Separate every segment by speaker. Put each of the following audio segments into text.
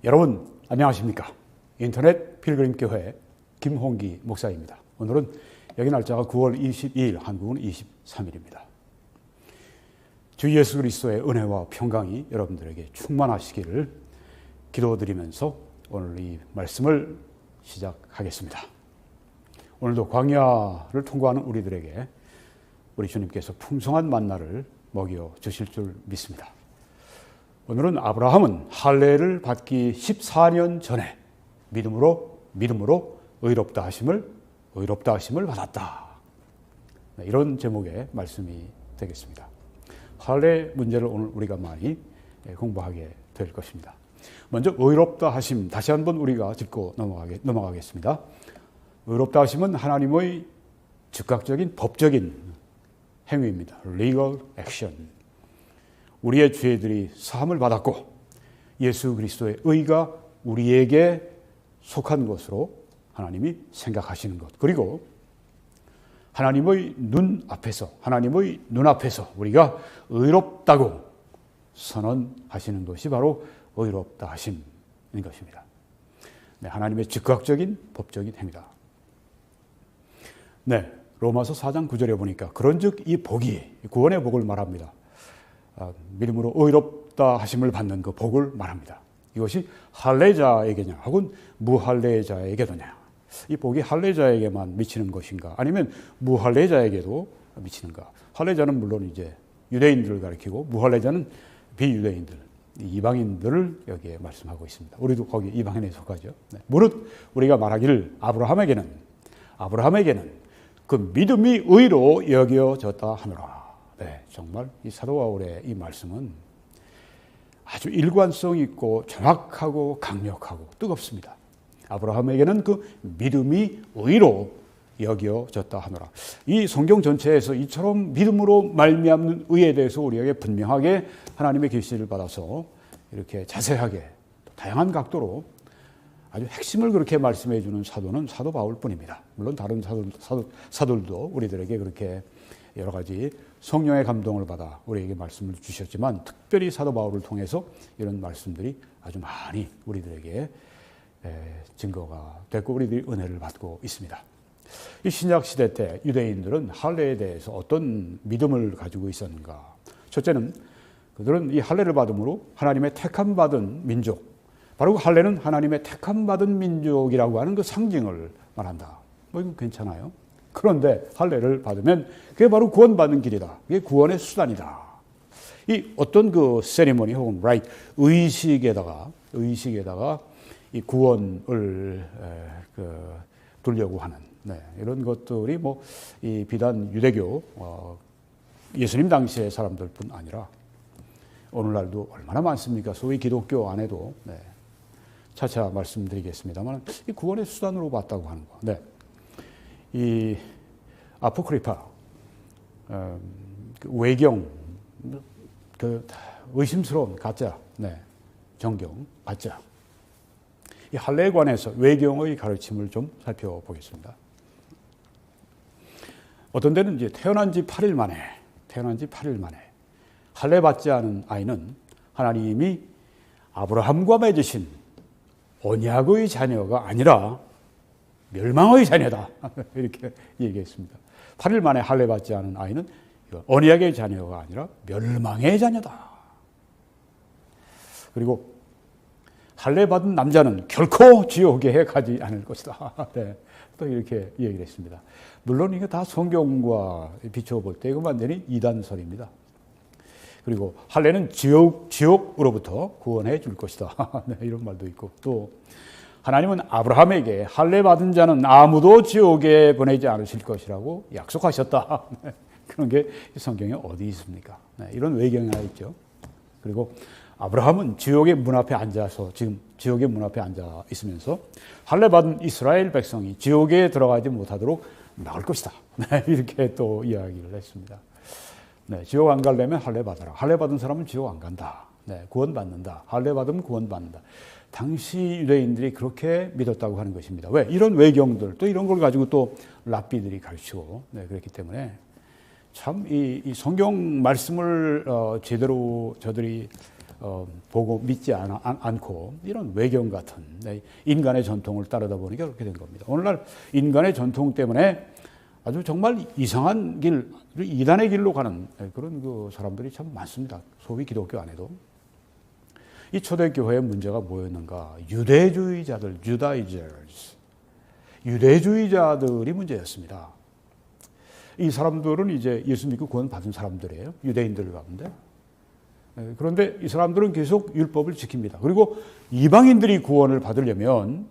Speaker 1: 여러분 안녕하십니까? 인터넷 필그림교회 김홍기 목사입니다. 오늘은 여기 날짜가 9월 22일, 한국은 23일입니다. 주 예수 그리스도의 은혜와 평강이 여러분들에게 충만하시기를 기도드리면서 오늘 이 말씀을 시작하겠습니다. 오늘도 광야를 통과하는 우리들에게 우리 주님께서 풍성한 만나를 먹여 주실 줄 믿습니다. 오늘은 아브라함은 할례를 받기 14년 전에 믿음으로 의롭다 하심을 받았다. 이런 제목의 말씀이 되겠습니다. 할례 문제를 오늘 우리가 많이 공부하게 될 것입니다. 먼저 의롭다 하심 다시 한번 우리가 짚고 넘어가겠습니다. 의롭다 하심은 하나님의 즉각적인 법적인 행위입니다. Legal action. 우리의 죄들이 사함을 받았고 예수 그리스도의 의가 우리에게 속한 것으로 하나님이 생각하시는 것. 그리고 하나님의 눈앞에서 우리가 의롭다고 선언하시는 것이 바로 의롭다 하심인 것입니다. 네, 하나님의 즉각적인 법적인 행위다. 네, 로마서 4장 9절에 보니까 그런즉 이 복이 구원의 복을 말합니다. 믿음으로 의롭다 하심을 받는 그 복을 말합니다. 이것이 할례자에게냐 혹은 무할례자에게도냐. 이 복이 할례자에게만 미치는 것인가 아니면 무할례자에게도 미치는가. 할례자는 물론 이제 유대인들을 가리키고 무할례자는 비유대인들, 이방인들을 여기에 말씀하고 있습니다. 우리도 거기 이방인에 속하죠. 네. 무릇 우리가 말하기를 아브라함에게는 그 믿음이 의로 여겨졌다 하노라. 네, 정말 이 사도 바울의 이 말씀은 아주 일관성 있고 정확하고 강력하고 뜨겁습니다. 아브라함에게는 그 믿음이 의로 여겨졌다 하노라. 이 성경 전체에서 이처럼 믿음으로 말미암는 의에 대해서 우리에게 분명하게 하나님의 계시를 받아서 이렇게 자세하게 다양한 각도로 아주 핵심을 그렇게 말씀해 주는 사도는 사도 바울뿐입니다. 물론 다른 사도들도 우리들에게 그렇게 여러 가지 성령의 감동을 받아 우리에게 말씀을 주셨지만 특별히 사도 바울을 통해서 이런 말씀들이 아주 많이 우리들에게 증거가 됐고 우리들이 은혜를 받고 있습니다. 이 신약 시대 때 유대인들은 할례에 대해서 어떤 믿음을 가지고 있었는가? 첫째는 그들은 이 할례를 받음으로 하나님의 택함 받은 민족, 바로 할례는 하나님의 택함 받은 민족이라고 하는 그 상징을 말한다. 뭐 이건 괜찮아요. 그런데 할례를 받으면 그게 바로 구원받는 길이다. 그게 구원의 수단이다. 이 어떤 그 세리머니 혹은 라이트 의식에다가 이 구원을 두려고 하는 이런 것들이 뭐 이 비단 유대교 예수님 당시의 사람들뿐 아니라 오늘날도 얼마나 많습니까? 소위 기독교 안에도 차차 말씀드리겠습니다만 이 구원의 수단으로 봤다고 하는 거. 네. 이 아포크리파 그 외경 그 의심스러운 가짜 정경 가짜 이 할례에 관해서 외경의 가르침을 좀 살펴보겠습니다. 어떤 데는 이제 태어난 지 8일 만에 할례 받지 않은 아이는 하나님이 아브라함과 맺으신 언약의 자녀가 아니라 멸망의 자녀다. 이렇게 얘기했습니다. 8일 만에 할례 받지 않은 아이는 언약의 자녀가 아니라 멸망의 자녀다. 그리고 할례 받은 남자는 결코 지옥에 가지 않을 것이다. 네, 또 이렇게 얘기를 했습니다. 물론 이게 다 성경과 비춰볼 때 이거 완전히 이단설입니다. 그리고 할례는 지옥으로부터 구원해 줄 것이다. 네, 이런 말도 있고 또 하나님은 아브라함에게 할례 받은 자는 아무도 지옥에 보내지 않으실 것이라고 약속하셨다. 그런 게 성경에 어디 있습니까? 이런 외경이 하나 있죠. 그리고 아브라함은 지금 지옥의 문 앞에 앉아 있으면서 할례 받은 이스라엘 백성이 지옥에 들어가지 못하도록 막을 것이다. 이렇게 또 이야기를 했습니다. 지옥 안 가려면 할례 받아라. 할례 받은 사람은 지옥 안 간다. 구원받는다. 할례 받으면 구원받는다. 당시 유대인들이 그렇게 믿었다고 하는 것입니다. 왜? 이런 외경들, 또 이런 걸 가지고 또 랍비들이 가르치고 그렇기 때문에 참 이 성경 말씀을 제대로 저들이 보고 믿지 않고 이런 외경 같은 인간의 전통을 따르다 보니까 그렇게 된 겁니다. 오늘날 인간의 전통 때문에 아주 정말 이상한 길, 이단의 길로 가는 그런 그 사람들이 참 많습니다. 소위 기독교 안에도. 이 초대교회의 문제가 뭐였는가? 유대주의자들, Judaizers. 유대주의자들이 문제였습니다. 이 사람들은 이제 예수 믿고 구원 받은 사람들이에요. 유대인들 가운데. 그런데 이 사람들은 계속 율법을 지킵니다. 그리고 이방인들이 구원을 받으려면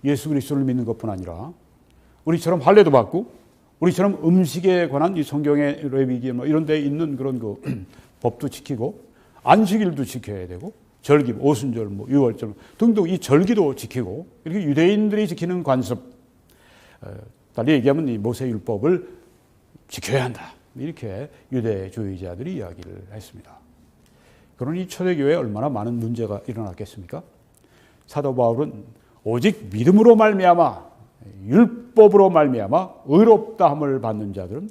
Speaker 1: 예수 그리스도를 믿는 것뿐 아니라 우리처럼 할례도 받고 우리처럼 음식에 관한 이 성경의 레위기 뭐 이런 데 있는 그런 그 법도 지키고 안식일도 지켜야 되고 절기, 오순절, 뭐 유월절 등등 이 절기도 지키고 이렇게 유대인들이 지키는 관습, 달리 얘기하면 이 모세율법을 지켜야 한다. 이렇게 유대주의자들이 이야기를 했습니다. 그러니 초대교회에 얼마나 많은 문제가 일어났겠습니까? 사도 바울은 오직 믿음으로 말미암아 율법으로 말미암아 의롭다함을 받는 자들은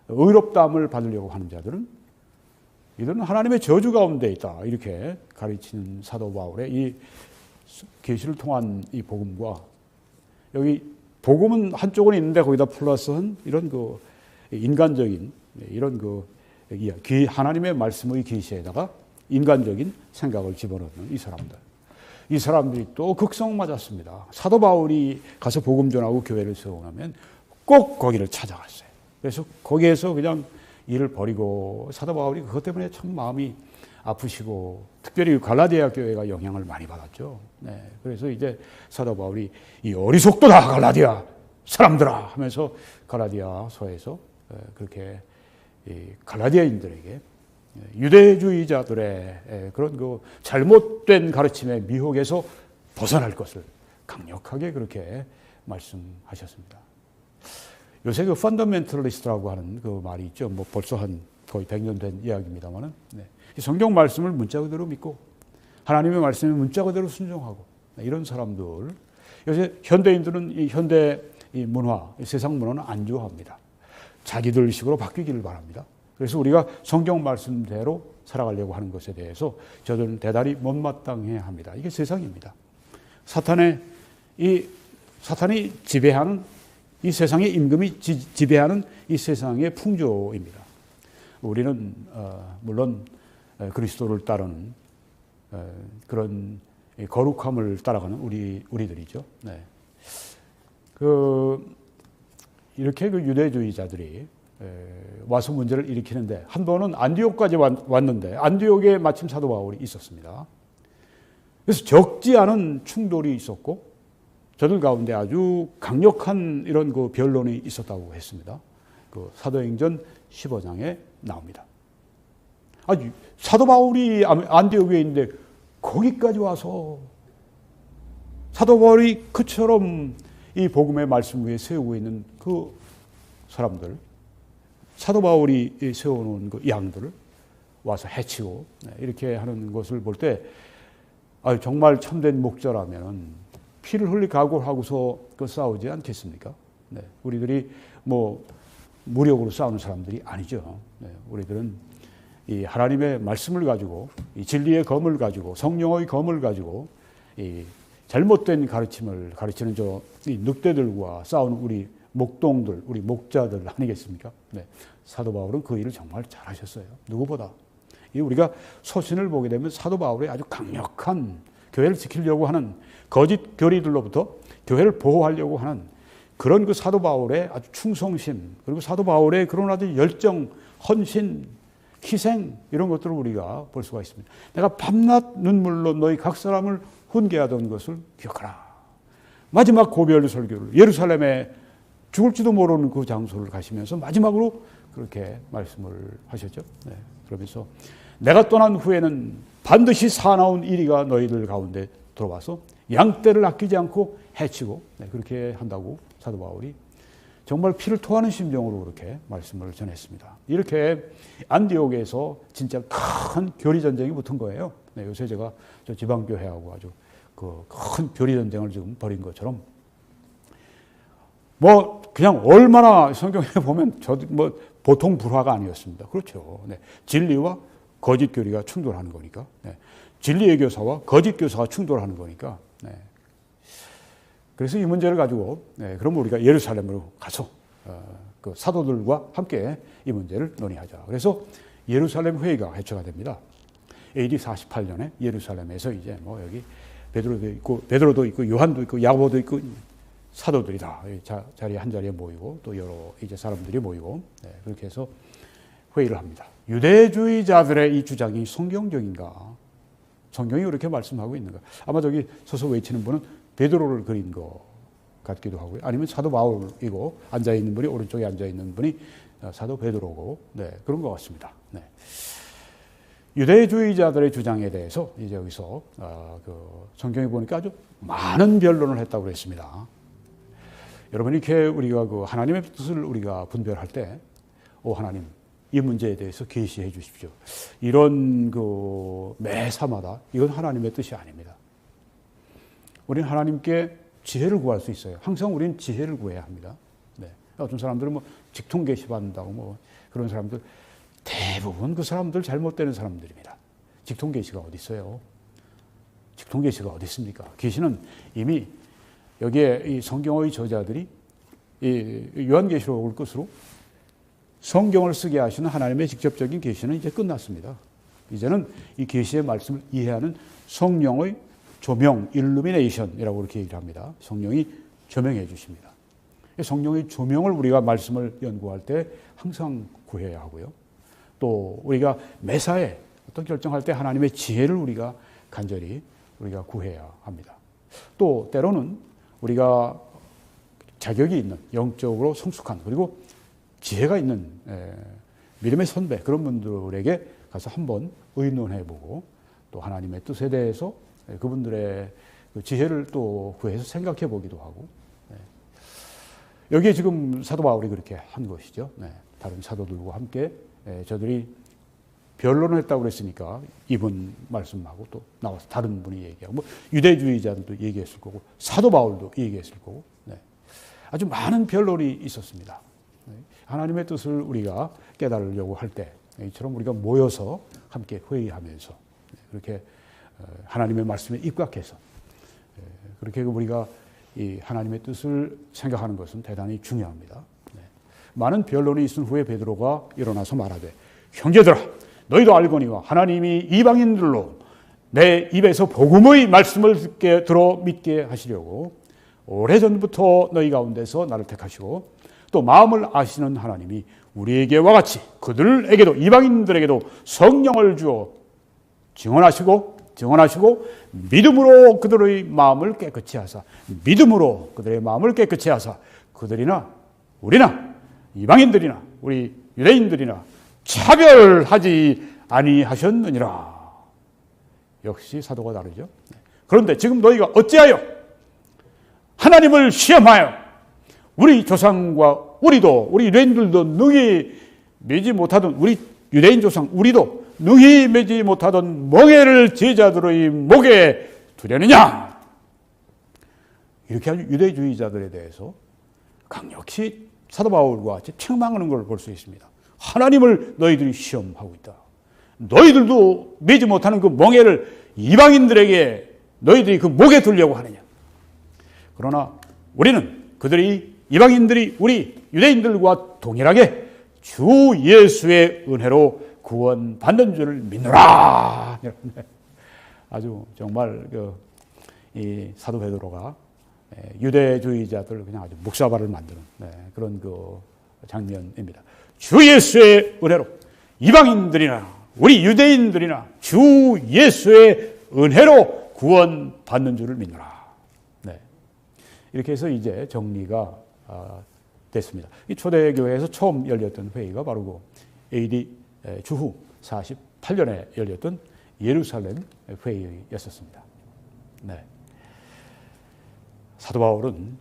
Speaker 1: 의롭다함을 받으려고 하는 자들은 이들은 하나님의 저주 가운데 있다. 이렇게 가르치는 사도 바울의 이 계시를 통한 이 복음과 여기 복음은 한쪽은 있는데 거기다 플러스한 이런 그 인간적인 이런 그 하나님의 말씀의 계시에다가 인간적인 생각을 집어넣는 이 사람들. 이 사람들이 또 극성 맞았습니다. 사도 바울이 가서 복음 전하고 교회를 세우면 꼭 거기를 찾아갔어요. 그래서 거기에서 그냥 일을 버리고 사도 바울이 그것 때문에 참 마음이 아프시고 특별히 갈라디아 교회가 영향을 많이 받았죠. 네, 그래서 이제 사도 바울이 이 어리석도다 갈라디아 사람들아 하면서 갈라디아서에서 그렇게 갈라디아인들에게 유대주의자들의 그런 그 잘못된 가르침의 미혹에서 벗어날 것을 강력하게 그렇게 말씀하셨습니다. 요새 그 펀더멘털리스트라고 하는 그 말이 있죠. 뭐 벌써 한 거의 100년 된 이야기입니다만은 성경 말씀을 문자 그대로 믿고 하나님의 말씀에 문자 그대로 순종하고 이런 사람들 요새 현대인들은 이 현대 이 문화, 이 세상 문화는 안 좋아합니다. 자기들 식으로 바뀌기를 바랍니다. 그래서 우리가 성경 말씀대로 살아가려고 하는 것에 대해서 저들은 대단히 못마땅해야 합니다. 이게 세상입니다. 사탄이 지배하는 이 세상의 임금이 지배하는 이 세상의 풍조입니다. 우리는 물론 그리스도를 따르는 그런 거룩함을 따라가는 우리들이죠. 네. 이렇게 그 유대주의자들이 와서 문제를 일으키는데 한 번은 안디옥까지 왔는데 안디옥에 마침 사도 바울이 있었습니다. 그래서 적지 않은 충돌이 있었고 저들 가운데 아주 강력한 이런 그 변론이 있었다고 했습니다. 그 사도행전 15장에 나옵니다. 사도 바울이 안디옥에 있는데 거기까지 와서 사도 바울이 그처럼 이 복음의 말씀 위에 세우고 있는 그 사람들, 사도 바울이 세워놓은 그 양들을 와서 해치고 이렇게 하는 것을 볼 때 정말 참된 목자라면 피를 흘리 각오하고서 싸우지 않겠습니까? 네, 우리들이 뭐 무력으로 싸우는 사람들이 아니죠. 네, 우리들은 이 하나님의 말씀을 가지고 이 진리의 검을 가지고 성령의 검을 가지고 이 잘못된 가르침을 가르치는 이 늑대들과 싸우는 우리 목동들, 우리 목자들 아니겠습니까? 네, 사도 바울은 그 일을 정말 잘하셨어요. 누구보다. 우리가 소신을 보게 되면 사도 바울의 아주 강력한 교회를 지키려고 하는 거짓 교리들로부터 교회를 보호하려고 하는 그런 그 사도 바울의 아주 충성심 그리고 사도 바울의 그런 아주 열정, 헌신, 희생 이런 것들을 우리가 볼 수가 있습니다. 내가 밤낮 눈물로 너희 각 사람을 훈계하던 것을 기억하라. 마지막 고별 설교를 예루살렘에 죽을지도 모르는 그 장소를 가시면서 마지막으로 그렇게 말씀을 하셨죠. 네, 그러면서 내가 떠난 후에는 반드시 사나운 이리가 너희들 가운데 들어와서 양떼를 아끼지 않고 해치고 그렇게 한다고 사도 바울이 정말 피를 토하는 심정으로 그렇게 말씀을 전했습니다. 이렇게 안디옥에서 진짜 큰 교리 전쟁이 붙은 거예요. 네, 요새 제가 저 지방교회하고 아주 그 큰 교리 전쟁을 지금 벌인 것처럼 뭐 그냥 얼마나 성경에 보면 뭐 보통 불화가 아니었습니다. 그렇죠. 네, 진리와 거짓 교리가 충돌하는 거니까. 네. 진리의 교사와 거짓 교사가 충돌하는 거니까. 네. 그래서 이 문제를 가지고 그럼 우리가 예루살렘으로 가서 그 사도들과 함께 이 문제를 논의하자. 그래서 예루살렘 회의가 개최가 됩니다. AD 48년에 예루살렘에서 이제 뭐 여기 베드로도 있고 요한도 있고 야고보도 있고 사도들이 다 자리에 한 자리에 모이고 또 여러 이제 사람들이 모이고 그렇게 해서 회의를 합니다. 유대주의자들의 이 주장이 성경적인가? 성경이 그렇게 말씀하고 있는가? 아마 저기 서서 외치는 분은 베드로를 그린 것 같기도 하고요. 아니면 사도 바울이고 앉아 있는 분이 오른쪽에 앉아 있는 분이 사도 베드로고 그런 것 같습니다. 유대주의자들의 주장에 대해서 이제 여기서 그 성경에 보니까 아주 많은 변론을 했다고 그랬습니다. 여러분 이렇게 우리가 그 하나님의 뜻을 우리가 분별할 때, 하나님 이 문제에 대해서 계시해 주십시오. 이런 그 매사마다 이건 하나님의 뜻이 아닙니다. 우리는 하나님께 지혜를 구할 수 있어요. 항상 우리는 지혜를 구해야 합니다. 어떤 사람들은 뭐 직통 계시받는다고 뭐 그런 사람들 대부분 그 사람들 잘못되는 사람들입니다. 직통 계시가 어디 있어요? 직통 계시가 어디 있습니까? 계시는 이미 여기에 이 성경의 저자들이 이 요한계시록을 끝으로 성경을 쓰게 하시는 하나님의 직접적인 계시는 이제 끝났습니다. 이제는 이 계시의 말씀을 이해하는 성령의 조명, 일루미네이션이라고 그렇게 얘기를 합니다. 성령이 조명해 주십니다. 성령의 조명을 우리가 말씀을 연구할 때 항상 구해야 하고요. 또 우리가 매사에 어떤 결정할 때 하나님의 지혜를 우리가 간절히 우리가 구해야 합니다. 또 때로는 우리가 자격이 있는 영적으로 성숙한 그리고 지혜가 있는 믿음의 선배 그런 분들에게 가서 한번 의논해보고 또 하나님의 뜻에 대해서 그분들의 그 지혜를 또 구해서 생각해 보기도 하고 여기에 지금 사도 바울이 그렇게 한 것이죠. 다른 사도들과 함께 저들이 변론을 했다고 그랬으니까 이분 말씀하고 또 나와서 다른 분이 얘기하고 뭐 유대주의자들도 얘기했을 거고 사도 바울도 얘기했을 거고 아주 많은 변론이 있었습니다. 하나님의 뜻을 우리가 깨달으려고 할 때 이처럼 우리가 모여서 함께 회의하면서 그렇게 하나님의 말씀에 입각해서 그렇게 우리가 이 하나님의 뜻을 생각하는 것은 대단히 중요합니다. 많은 변론이 있은 후에 베드로가 일어나서 말하되 형제들아 너희도 알거니와 하나님이 이방인들로 내 입에서 복음의 말씀을 들어 믿게 하시려고 오래전부터 너희 가운데서 나를 택하시고 또 마음을 아시는 하나님이 우리에게와 같이 그들에게도 이방인들에게도 성령을 주어 증언하시고 믿음으로 그들의 마음을 깨끗이 하사 믿음으로 그들의 마음을 깨끗이 하사 그들이나 우리나 이방인들이나 우리 유대인들이나 차별하지 아니하셨느니라. 역시 사도가 다르죠. 그런데 지금 너희가 어찌하여 하나님을 시험하여 우리 조상과 우리 유대인들도 능히 매지 못하던 우리 유대인 조상 우리도 능히 매지 못하던 멍에를 제자들의 목에 두려느냐. 이렇게 아주 유대주의자들에 대해서 강력히 사도 바울과 같이 책망하는 걸 볼 수 있습니다. 하나님을 너희들이 시험하고 있다. 너희들도 매지 못하는 그 멍에를 이방인들에게 너희들이 그 목에 두려고 하느냐. 그러나 우리는 그들이 이방인들이 우리 유대인들과 동일하게 주 예수의 은혜로 구원받는 줄을 믿노라. 아주 정말 이 사도 베드로가 유대주의자들을 그냥 아주 묵사발을 만드는 그런 그 장면입니다. 주 예수의 은혜로 이방인들이나 우리 유대인들이나 주 예수의 은혜로 구원받는 줄을 믿노라. 이렇게 해서 이제 정리가 됐습니다. 이 초대교회에서 처음 열렸던 회의가 바로 그 AD 주후 48년에 열렸던 예루살렘 회의였었습니다. 사도 바울은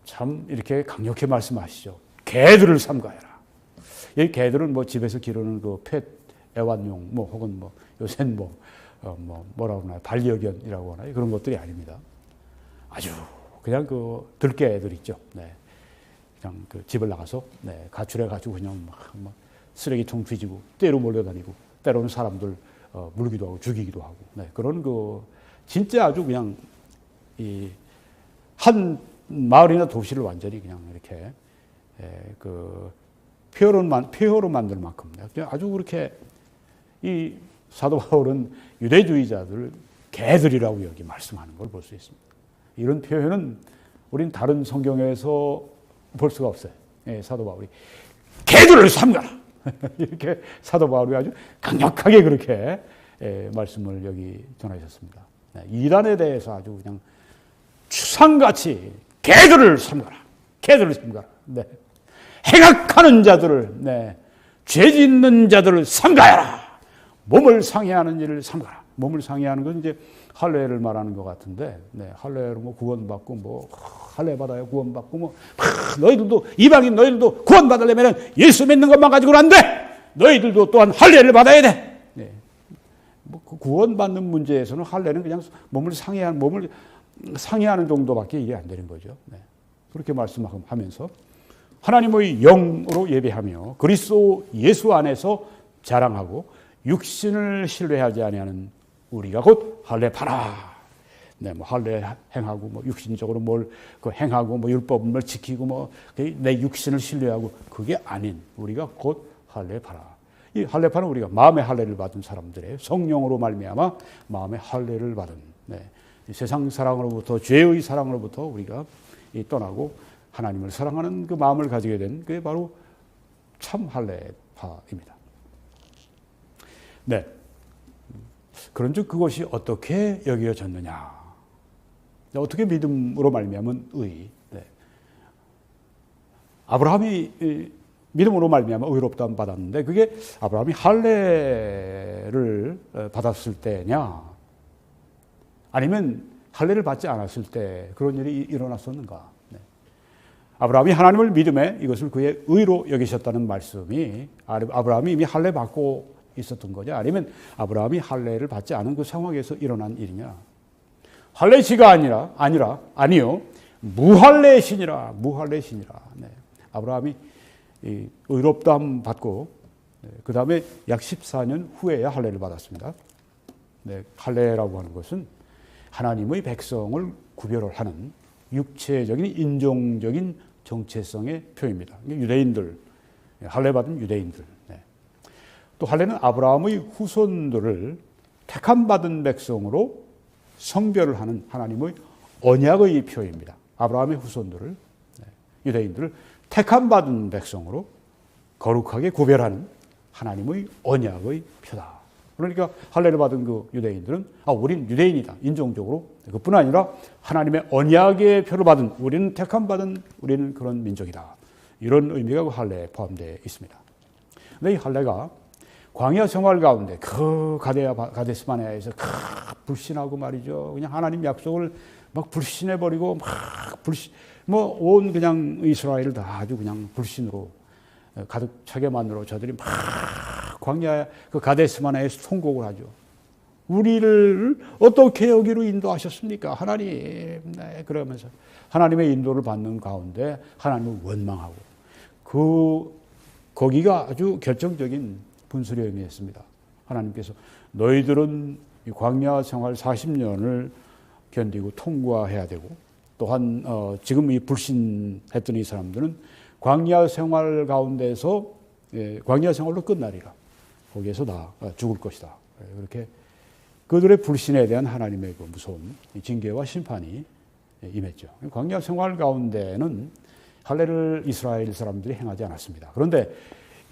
Speaker 1: 참 이렇게 강력히 말씀하시죠. 개들을 삼가해라. 이 개들은 뭐 집에서 기르는 그 펫 애완용 뭐 혹은 뭐 요새는 뭐라고 하나요? 반려견이라고 하나요? 그런 것들이 아닙니다. 아주 그냥 그 들개들 있죠. 그냥 그 집을 나가서 가출해 가지고 그냥 막 쓰레기통 뒤지고 떼로 몰려다니고 때로는 사람들 물기도 하고 죽이기도 하고 그런 진짜 아주 그냥 한 마을이나 도시를 완전히 그냥 이렇게 폐허로 만들 만큼 아주 그렇게 이 사도 바울은 유대주의자들 개들이라고 여기 말씀하는 걸 볼 수 있습니다. 이런 표현은 우린 다른 성경에서 볼 수가 없어요. 사도 바울이 개들을 삼가라 이렇게 사도 바울이 아주 강력하게 그렇게 말씀을 여기 전하셨습니다. 이단에 대해서 아주 그냥 추상같이 개들을 삼가라. 개들을 삼가라. 행악하는 자들을, 죄 짓는 자들을 삼가야라. 몸을 상해하는 일을 삼가라. 몸을 상해하는 건 이제 할례를 말하는 것 같은데, 할례로 뭐 구원받고 뭐 할례 받아야 구원받고 너희들도 이방인 너희들도 구원받으려면 예수 믿는 것만 가지고는 안 돼. 너희들도 또한 할례를 받아야 돼. 구원받는 문제에서는 할례는 그냥 몸을 상해하는 정도밖에 이게 안 되는 거죠. 그렇게 말씀하면서 하나님의 영으로 예배하며 그리스도 예수 안에서 자랑하고 육신을 신뢰하지 아니하는 우리가 곧 할례파라. 뭐 할례 행하고 뭐 육신적으로 뭘 행하고 뭐 율법을 지키고 내 육신을 신뢰하고 그게 아닌 우리가 곧 할례파라. 이 할례파는 우리가 마음의 할례를 받은 사람들의 성령으로 말미암아 마음의 할례를 받은 세상 사랑으로부터 죄의 사랑으로부터 우리가 떠나고 하나님을 사랑하는 그 마음을 가지게 된 그게 바로 참 할례파입니다. 그런즉 그것이 어떻게 여겨졌느냐? 어떻게 믿음으로 말미암은 의? 아브라함이 믿음으로 말미암아 의롭다함 받았는데 그게 아브라함이 할례를 받았을 때냐? 아니면 할례를 받지 않았을 때 그런 일이 일어났었는가? 아브라함이 하나님을 믿음에 이것을 그의 의로 여기셨다는 말씀이 아브라함이 이미 할례 받고 있었던 거냐? 아니면 아브라함이 할례를 받지 않은 그 상황에서 일어난 일이냐? 할례시가 아니요. 무할례신이라. 아브라함이 의롭다함 받고 그 다음에 약 14년 후에야 할례를 받았습니다. 할례라고 하는 것은 하나님의 백성을 구별을 하는 육체적인 인종적인 정체성의 표입니다. 유대인들, 할례 받은 유대인들. 또 할례는 아브라함의 후손들을 택함 받은 백성으로 성별을 하는 하나님의 언약의 표입니다. 아브라함의 후손들을 유대인들을 택함 받은 백성으로 거룩하게 구별하는 하나님의 언약의 표다. 그러니까 할례를 받은 그 유대인들은 우리는 유대인이다. 인종적으로. 그뿐 아니라 하나님의 언약의 표를 받은 우리는 택함 받은 우리는 그런 민족이다. 이런 의미가 그 할례에 포함되어 있습니다. 근데 이 할례가 광야 생활 가운데 그 가데스 바네아에서 불신하고 말이죠. 그냥 하나님 약속을 막 불신해버리고 온 그냥 이스라엘을 다 아주 그냥 불신으로 가득 차게 만들어 저들이 막 광야 그 가데스 바네아에서 통곡을 하죠. 우리를 어떻게 여기로 인도하셨습니까? 하나님. 그러면서 하나님의 인도를 받는 가운데 하나님을 원망하고 거기가 아주 결정적인 분수를 의미했습니다. 하나님께서 너희들은 광야 생활 40년을 견디고 통과해야 되고 또한 지금 이 불신했던 이 사람들은 광야 생활 가운데서 광야 생활로 끝나리라. 거기에서 다 죽을 것이다. 그렇게 그들의 불신에 대한 하나님의 그 무서운 징계와 심판이 임했죠. 광야 생활 가운데는 할례를 이스라엘 사람들이 행하지 않았습니다. 그런데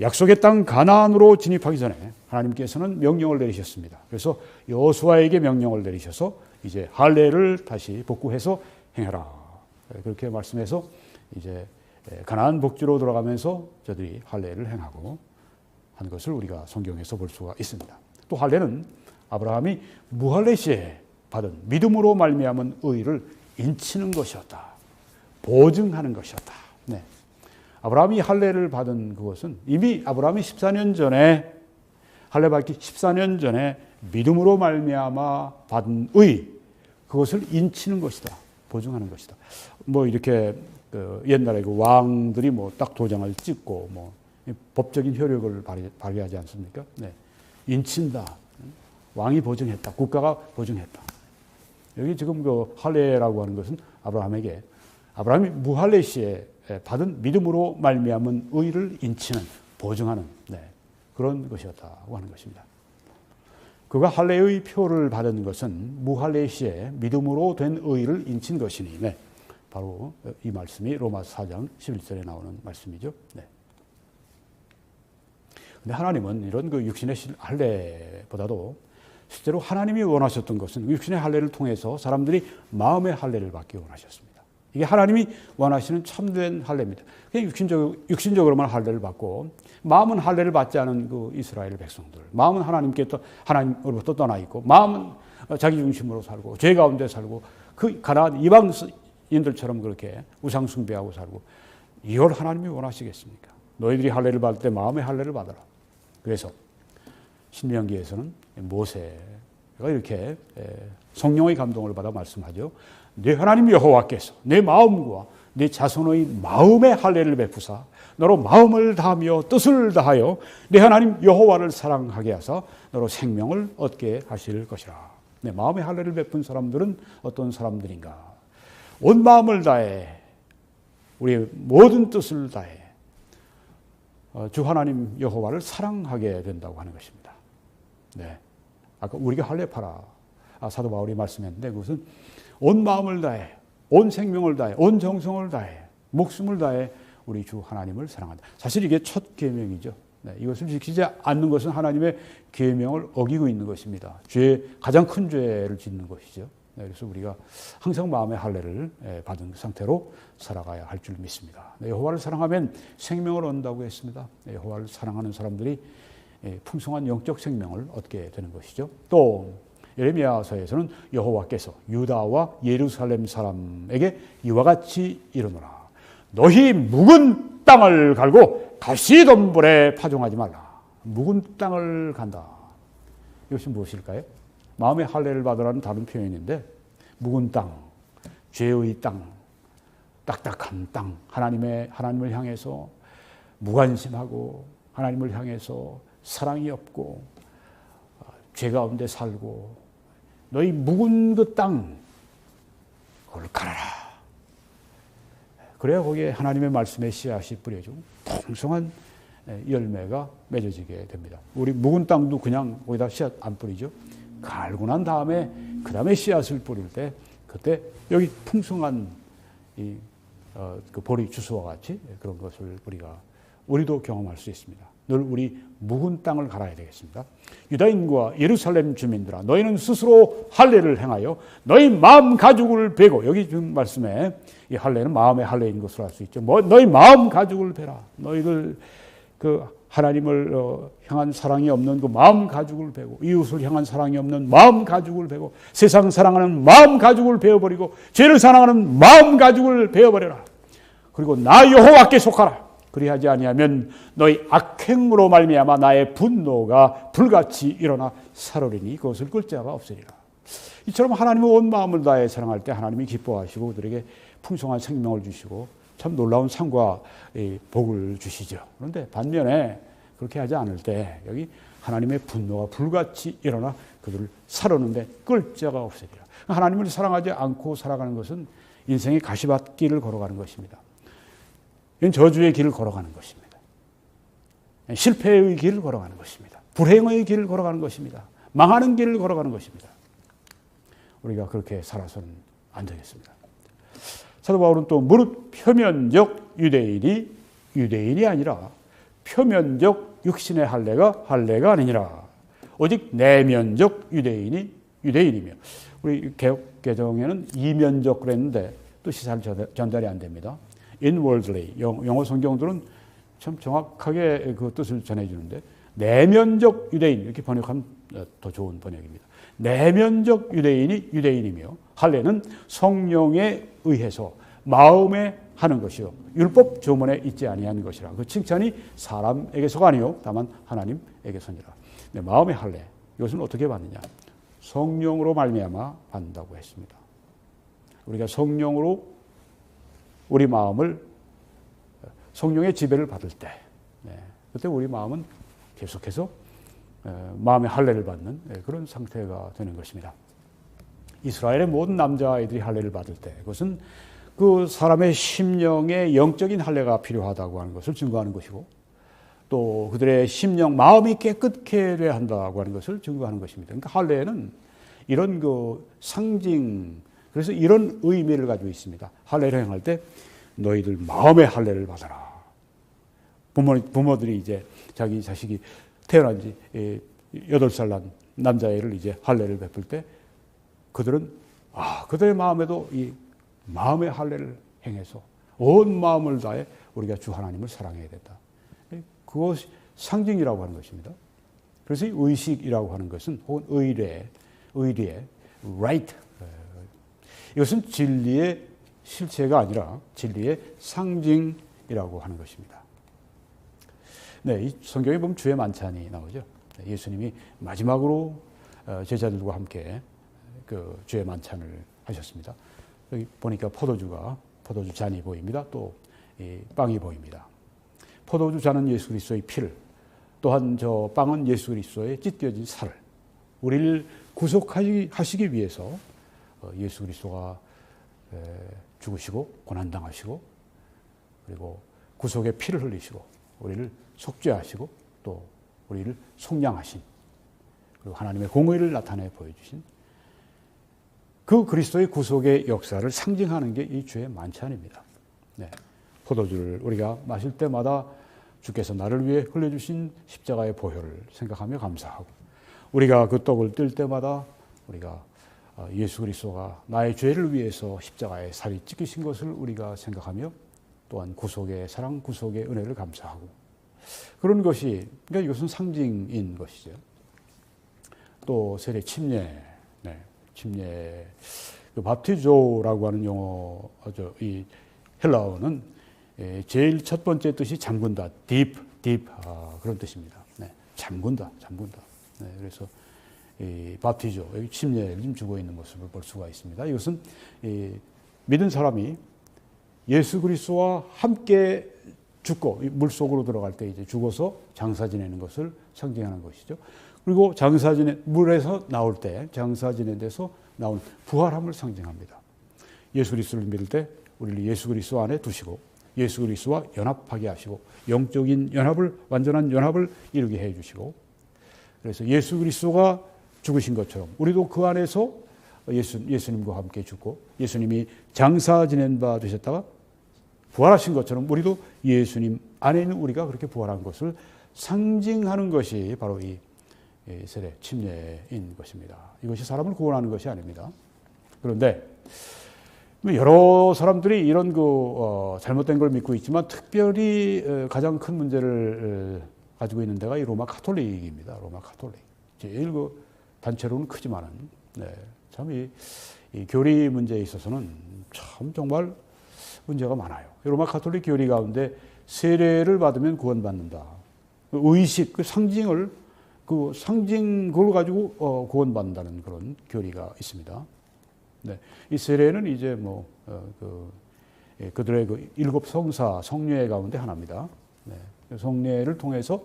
Speaker 1: 약속의 땅 가나안으로 진입하기 전에 하나님께서는 명령을 내리셨습니다. 그래서 여호수아에게 명령을 내리셔서 이제 할례를 다시 복구해서 행해라. 그렇게 말씀해서 이제 가나안 복지로 들어가면서 저들이 할례를 행하고 한 것을 우리가 성경에서 볼 수가 있습니다. 또 할례는 아브라함이 무할례 시에 받은 믿음으로 말미암은 의를 인치는 것이었다. 보증하는 것이었다. 아브라함이 할례를 받은 그것은 이미 아브라함이 14년 전에 할례 받기 14년 전에 믿음으로 말미암아 받은 의 그것을 인치는 것이다. 보증하는 것이다. 이렇게 옛날에 그 왕들이 딱 도장을 찍고 법적인 효력을 발휘하지 않습니까? 인친다. 왕이 보증했다. 국가가 보증했다. 여기 지금 그 할례라고 하는 것은 아브라함이 무할례 시에 받은 믿음으로 말미암은 의를 인치는, 보증하는 그런 것이었다고 하는 것입니다. 그가 할례의 표를 받은 것은 무할례 시에 믿음으로 된 의를 인친 것이니 바로 이 말씀이 로마서 4장 11절에 나오는 말씀이죠. 근데 하나님은 이런 그 육신의 할례보다도 실제로 하나님이 원하셨던 것은 육신의 할례를 통해서 사람들이 마음의 할례를 받기 원하셨습니다. 이게 하나님이 원하시는 참된 할례입니다. 그냥 육신적으로만 할례를 받고 마음은 할례를 받지 않은 그 이스라엘 백성들, 마음은 하나님으로부터 떠나 있고 마음은 자기 중심으로 살고 죄 가운데 살고 그 가나안 이방인들처럼 그렇게 우상 숭배하고 살고, 이걸 하나님이 원하시겠습니까? 너희들이 할례를 받을 때 마음의 할례를 받아라. 그래서 신명기에서는 모세가 이렇게 성령의 감동을 받아 말씀하죠. 내 하나님 여호와께서 내 마음과 내 자손의 마음의 할례를 베푸사 너로 마음을 다하며 뜻을 다하여 내 하나님 여호와를 사랑하게 하사 너로 생명을 얻게 하실 것이라. 내 마음의 할례를 베푼 사람들은 어떤 사람들인가? 온 마음을 다해 우리의 모든 뜻을 다해 주 하나님 여호와를 사랑하게 된다고 하는 것입니다. 아까 우리가 할례파라 사도 바울이 말씀했는데, 그것은 온 마음을 다해, 온 생명을 다해, 온 정성을 다해, 목숨을 다해 우리 주 하나님을 사랑한다. 사실 이게 첫 계명이죠. 이것을 지키지 않는 것은 하나님의 계명을 어기고 있는 것입니다. 가장 큰 죄를 짓는 것이죠. 그래서 우리가 항상 마음의 할례를 받은 상태로 살아가야 할 줄 믿습니다. 여호와를 사랑하면 생명을 얻는다고 했습니다. 여호와를 사랑하는 사람들이 풍성한 영적 생명을 얻게 되는 것이죠. 또 예레미야서에서는 여호와께서 유다와 예루살렘 사람에게 이와 같이 이르노라. 너희 묵은 땅을 갈고 가시덤불에 파종하지 말라. 묵은 땅을 간다. 이것이 무엇일까요? 마음의 할례를 받으라는 다른 표현인데, 묵은 땅, 죄의 땅, 딱딱한 땅, 하나님을 향해서 무관심하고 하나님을 향해서 사랑이 없고 죄 가운데 살고, 너희 묵은 그 땅, 그걸 갈아라. 그래야 거기에 하나님의 말씀의 씨앗이 뿌려지고 풍성한 열매가 맺어지게 됩니다. 우리 묵은 땅도 그냥 거기다 씨앗 안 뿌리죠. 갈고 난 다음에 그 다음에 씨앗을 뿌릴 때, 그때 여기 풍성한 그 보리 주스와 같이 그런 것을 우리도 경험할 수 있습니다. 늘 우리 묵은 땅을 갈아야 되겠습니다. 유다인과 예루살렘 주민들아, 너희는 스스로 할례를 행하여 너희 마음 가죽을 베고, 여기 지금 말씀에 이 할례는 마음의 할례인 것으로 알 수 있죠. 너희 마음 가죽을 베라. 너희들 그 하나님을 향한 사랑이 없는 그 마음 가죽을 베고, 이웃을 향한 사랑이 없는 마음 가죽을 베고, 세상 사랑하는 마음 가죽을 베어버리고, 죄를 사랑하는 마음 가죽을 베어버려라. 그리고 나 여호와께 속하라. 그리하지 아니하면 너희 악행으로 말미암아 나의 분노가 불같이 일어나 사르리니 그것을 끌 자가 없으리라. 이처럼 하나님은 온 마음을 다해 사랑할 때 하나님이 기뻐하시고 그들에게 풍성한 생명을 주시고 참 놀라운 상과 복을 주시죠. 그런데 반면에 그렇게 하지 않을 때 여기 하나님의 분노가 불같이 일어나 그들을 사르는데 끌 자가 없으리라. 하나님을 사랑하지 않고 살아가는 것은 인생의 가시밭길을 걸어가는 것입니다. 이건 저주의 길을 걸어가는 것입니다. 실패의 길을 걸어가는 것입니다. 불행의 길을 걸어가는 것입니다. 망하는 길을 걸어가는 것입니다. 우리가 그렇게 살아서는 안 되겠습니다. 사도 바울은 또 무릇 표면적 유대인이 아니라 표면적 육신의 할례가 아니니라. 오직 내면적 유대인이며, 우리 개혁 개정에는 이면적 그랬는데 뜻이 잘 전달이 안 됩니다. inwardly, 영어 성경들은 참 정확하게 그 뜻을 전해주는데, 내면적 유대인, 이렇게 번역하면 더 좋은 번역입니다. 내면적 유대인이며 할례는 성령에 의해서 마음에 하는 것이요 율법 조문에 있지 아니한 것이라. 그 칭찬이 사람에게서가 아니요 다만 하나님에게서니라. 마음의 할례, 이것은 어떻게 받느냐? 성령으로 말미암아 받는다고 했습니다. 우리가 성령으로 우리 마음을, 성령의 지배를 받을 때, 그때 우리 마음은 계속해서 마음의 할례를 받는 그런 상태가 되는 것입니다. 이스라엘의 모든 남자아이들이 할례를 받을 때 그것은 그 사람의 심령의 영적인 할례가 필요하다고 하는 것을 증거하는 것이고 또 그들의 심령, 마음이 깨끗게 돼야 한다고 하는 것을 증거하는 것입니다. 그러니까 할례는 이런 그 상징, 그래서 이런 의미를 가지고 있습니다. 할례를 행할 때 너희들 마음의 할례를 받아라. 부모들이 이제 자기 자식이 태어난 지 8살 난 남자애를 이제 할례를 베풀 때 그들은 그들의 마음에도 이 마음의 할례를 행해서 온 마음을 다해 우리가 주 하나님을 사랑해야 된다. 그것이 상징이라고 하는 것입니다. 그래서 이 의식이라고 하는 것은 혹은 의례, right. 이것은 진리의 실체가 아니라 진리의 상징이라고 하는 것입니다. 네, 이 성경에 보면 주의 만찬이 나오죠. 예수님이 마지막으로 제자들과 함께 그 주의 만찬을 하셨습니다. 여기 보니까 포도주 잔이 보입니다. 또 빵이 보입니다. 포도주 잔은 예수 그리스도의 피를, 또한 저 빵은 예수 그리스도의 찢겨진 살을, 우리를 구속하시기 위해서 예수 그리스도가 죽으시고 고난당하시고 그리고 구속의 피를 흘리시고 우리를 속죄하시고 또 우리를 속량하신, 그리고 하나님의 공의를 나타내 보여주신 그 그리스도의 구속의 역사를 상징하는 게 이 주의 만찬입니다. 네. 포도주를 우리가 마실 때마다 주께서 나를 위해 흘려주신 십자가의 보혈을 생각하며 감사하고, 우리가 그 떡을 뜰 때마다 우리가 예수 그리스도가 나의 죄를 위해서 십자가에 살이 찢기신 것을 우리가 생각하며 또한 구속의 사랑, 구속의 은혜를 감사하고, 그런 것이, 그러니까 이것은 상징인 것이죠. 또 세례 침례, 침례, 그 밥티조라고 하는 용어, 이 헬라어는 제일 첫 번째 뜻이 잠근다, deep, 그런 뜻입니다. 네, 잠근다. 네, 그래서 이 밥티조, 여기 침례를 좀 주고 있는 모습을 볼 수가 있습니다. 이것은 믿은 사람이 예수 그리스도와 함께 죽고 물 속으로 들어갈 때 이제 죽어서 장사 지내는 것을 상징하는 것이죠. 그리고 물에서 나올 때 장사 지낸 데서 나온 부활함을 상징합니다. 예수 그리스도를 믿을 때 우리를 예수 그리스도 안에 두시고 예수 그리스도와 연합하게 하시고 영적인 연합을, 완전한 연합을 이루게 해 주시고, 그래서 예수 그리스도가 죽으신 것처럼 우리도 그 안에서 예수님과 함께 죽고 예수님이 장사 지낸 바 되셨다가 부활하신 것처럼 우리도 예수님 안에 있는 우리가 그렇게 부활한 것을 상징하는 것이 바로 이 세례 침례인 것입니다. 이것이 사람을 구원하는 것이 아닙니다. 그런데 여러 사람들이 이런 잘못된 걸 믿고 있지만 특별히 가장 큰 문제를 가지고 있는 데가 이 로마 가톨릭입니다. 로마 가톨릭. 제일 단체로는 크지만은, 참 이 교리 문제에 있어서는 참 정말 문제가 많아요. 로마 가톨릭 교리 가운데 세례를 받으면 구원받는다. 의식, 그걸 가지고 구원받는다는 그런 교리가 있습니다. 네. 이 세례는 이제 그들의 일곱 성례 가운데 하나입니다. 네. 성례를 통해서,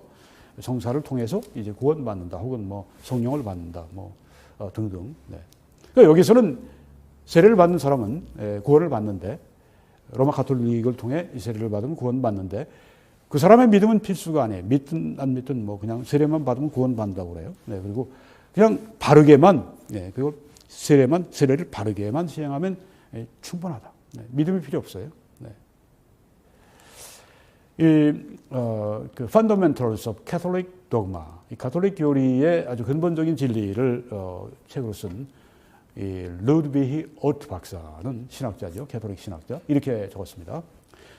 Speaker 1: 성사를 통해서 이제 구원받는다, 혹은 성령을 받는다, 등등. 네. 그러니까 여기서는 세례를 받는 사람은 구원을 받는데, 로마 가톨릭을 통해 이 세례를 받으면 구원받는데, 그 사람의 믿음은 필수가 아니에요. 믿든 안 믿든 그냥 세례만 받으면 구원받는다고 그래요. 네. 그리고 그냥 바르게만, 그리고 세례를 바르게만 시행하면 충분하다. 네. 믿음이 필요 없어요. 네. 그 Fundamentals of Catholic Dogma, 이 가톨릭 교리의 아주 근본적인 진리를 책으로 쓴 이 루드비히 오트 박사는 신학자죠. 가톨릭 신학자. 이렇게 적었습니다.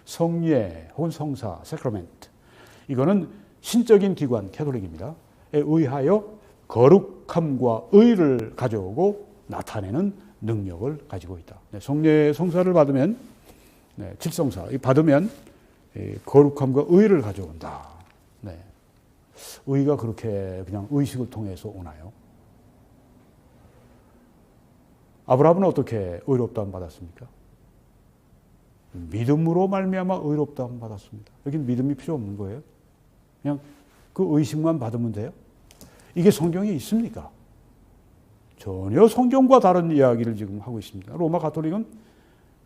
Speaker 1: 성례 혹은 성사, 세크라멘트, 이거는 신적인 기관, 가톨릭입니다. 에 의하여 거룩함과 의를 가져오고 나타내는 능력을 가지고 있다. 성례, 성사를 받으면, 칠성사, 받으면 거룩함과 의를 가져온다. 네. 의가 그렇게 그냥 의식을 통해서 오나요? 아브라함은 어떻게 의롭다함 받았습니까? 믿음으로 말미암아 의롭다함 받았습니다. 여기는 믿음이 필요 없는 거예요. 그냥 그 의식만 받으면 돼요. 이게 성경에 있습니까? 전혀 성경과 다른 이야기를 지금 하고 있습니다. 로마 가톨릭은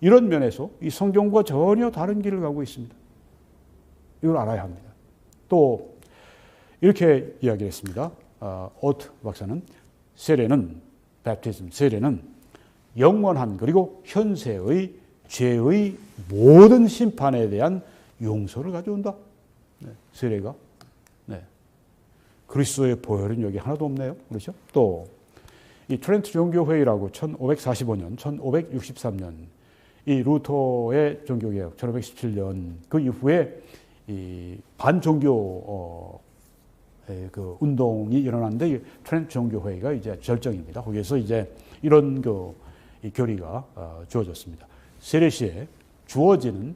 Speaker 1: 이런 면에서 이 성경과 전혀 다른 길을 가고 있습니다. 이걸 알아야 합니다. 또 이렇게 이야기를 했습니다. 오트 박사는 세례는 영원한 그리고 현세의 죄의 모든 심판에 대한 용서를 가져온다. 네, 세례가. 네. 그리스도의 보혈은 여기 하나도 없네요. 그렇죠? 또 이 트렌트 종교회의라고 1545년, 1563년 이 루터의 종교개혁 1517년 그 이후에 이 반종교 그 운동이 일어났는데 트렌트 종교회의가 이제 절정입니다. 거기에서 이제 이런 이 교리가 주어졌습니다. 세례 시에 주어지는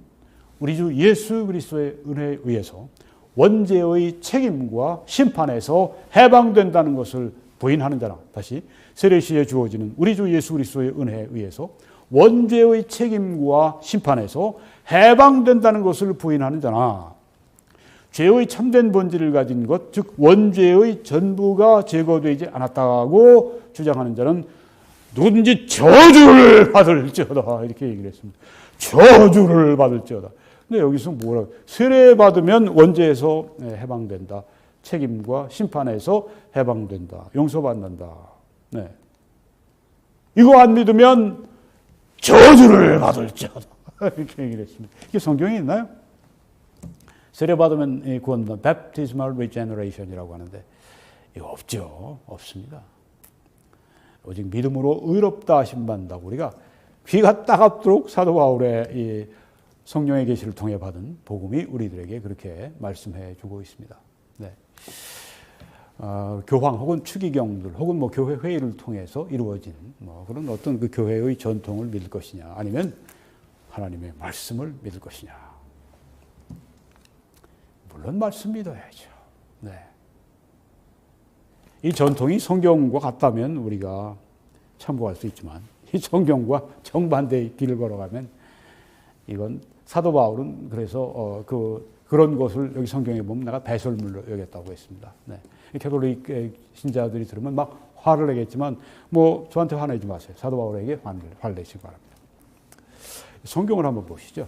Speaker 1: 우리 주 예수 그리스도의 은혜에 의해서 원죄의 책임과 심판에서 해방된다는 것을 부인하는 자라. 다시 세례 시에 주어지는 우리 주 예수 그리스도의 은혜에 의해서 원죄의 책임과 심판에서 해방된다는 것을 부인하는 자나 죄의 참된 본질을 가진 것, 즉 원죄의 전부가 제거되지 않았다고 주장하는 자는 누구든지 저주를 받을지어다 이렇게 얘기를 했습니다. 저주를 받을지어다. 근데 여기서 뭐라고? 세례 받으면 원죄에서 해방된다. 책임과 심판에서 해방된다. 용서받는다. 네. 이거 안 믿으면 저주를 받을지어다. 이렇게 얘기를 했습니다. 이게 성경에 있나요? 세례 받으면 구원받는 baptismal regeneration이라고 하는데 이거 없죠. 없습니다. 오직 믿음으로 의롭다 하심 받는다고 우리가 귀가 따갑도록 사도 바울의 이 성령의 계시를 통해 받은 복음이 우리들에게 그렇게 말씀해 주고 있습니다. 네. 교황 혹은 추기경들 혹은 뭐 교회 회의를 통해서 이루어진 뭐 그런 어떤 그 교회의 전통을 믿을 것이냐 아니면 하나님의 말씀을 믿을 것이냐. 물론 말씀 믿어야죠. 네. 이 전통이 성경과 같다면 우리가 참고할 수 있지만 이 성경과 정반대의 길을 걸어가면 이건 사도 바울은 그래서 그런 것을 여기 성경에 보면 내가 배설물로 여겼다고 했습니다. 네. 캐톨릭 신자들이 들으면 막 화를 내겠지만 뭐 저한테 화내지 마세요. 사도 바울에게 화를 내시기 바랍니다. 성경을 한번 보시죠.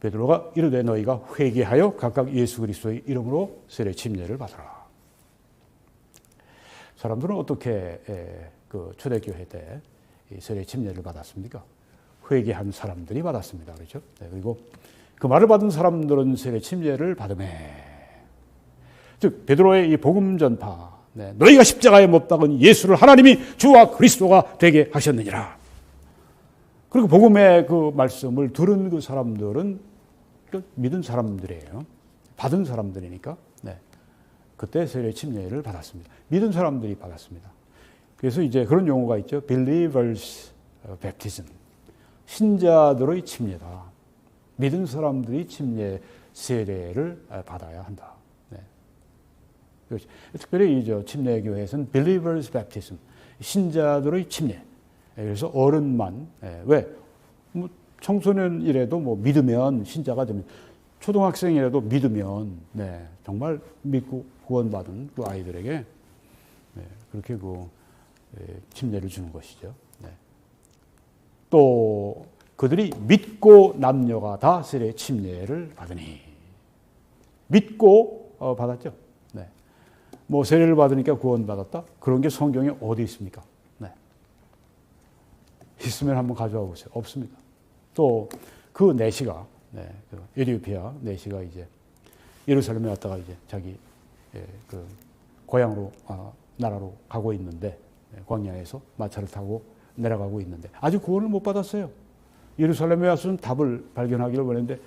Speaker 1: 베드로가 이르되 너희가 회개하여 각각 예수 그리스도의 이름으로 세례 침례를 받아라. 사람들은 어떻게 그 초대교회 때 세례 침례를 받았습니까? 회개한 사람들이 받았습니다. 그렇죠? 네, 그리고 그 말을 받은 사람들은 세례 침례를 받으매. 즉 베드로의 이 복음 전파, 네, 너희가 십자가에 못 박은 예수를 하나님이 주와 그리스도가 되게 하셨느니라. 그리고 복음의 그 말씀을 들은 그 사람들은 믿은 사람들이에요. 받은 사람들이니까. 네. 그때 세례 침례를 받았습니다. 믿은 사람들이 받았습니다. 그래서 이제 그런 용어가 있죠. Believers baptism. 신자들의 침례다. 믿은 사람들이 침례 세례를 받아야 한다. 네. 특별히 이 침례교회에서는 Believers baptism. 신자들의 침례. 그래서 어른만 왜 뭐 청소년이라도 뭐 믿으면 신자가 되면 초등학생이라도 믿으면 네, 정말 믿고 구원받은 그 아이들에게 네, 그렇게 그 침례를 주는 것이죠. 네. 또 그들이 믿고 남녀가 다 세례 침례를 받으니 믿고 받았죠. 네. 뭐 세례를 받으니까 구원받았다. 그런 게 성경에 어디 있습니까? 있으면 한번 가져와 보세요. 없습니다. 또 그 내시가 그 에티오피아 내시가 이제 예루살렘에 왔다가 이제 자기 그 고향으로 나라로 가고 있는데 광야에서 마차를 타고 내려가고 있는데 아직 구원을 못 받았어요. 예루살렘에 와서는 답을 발견하기를 원했는데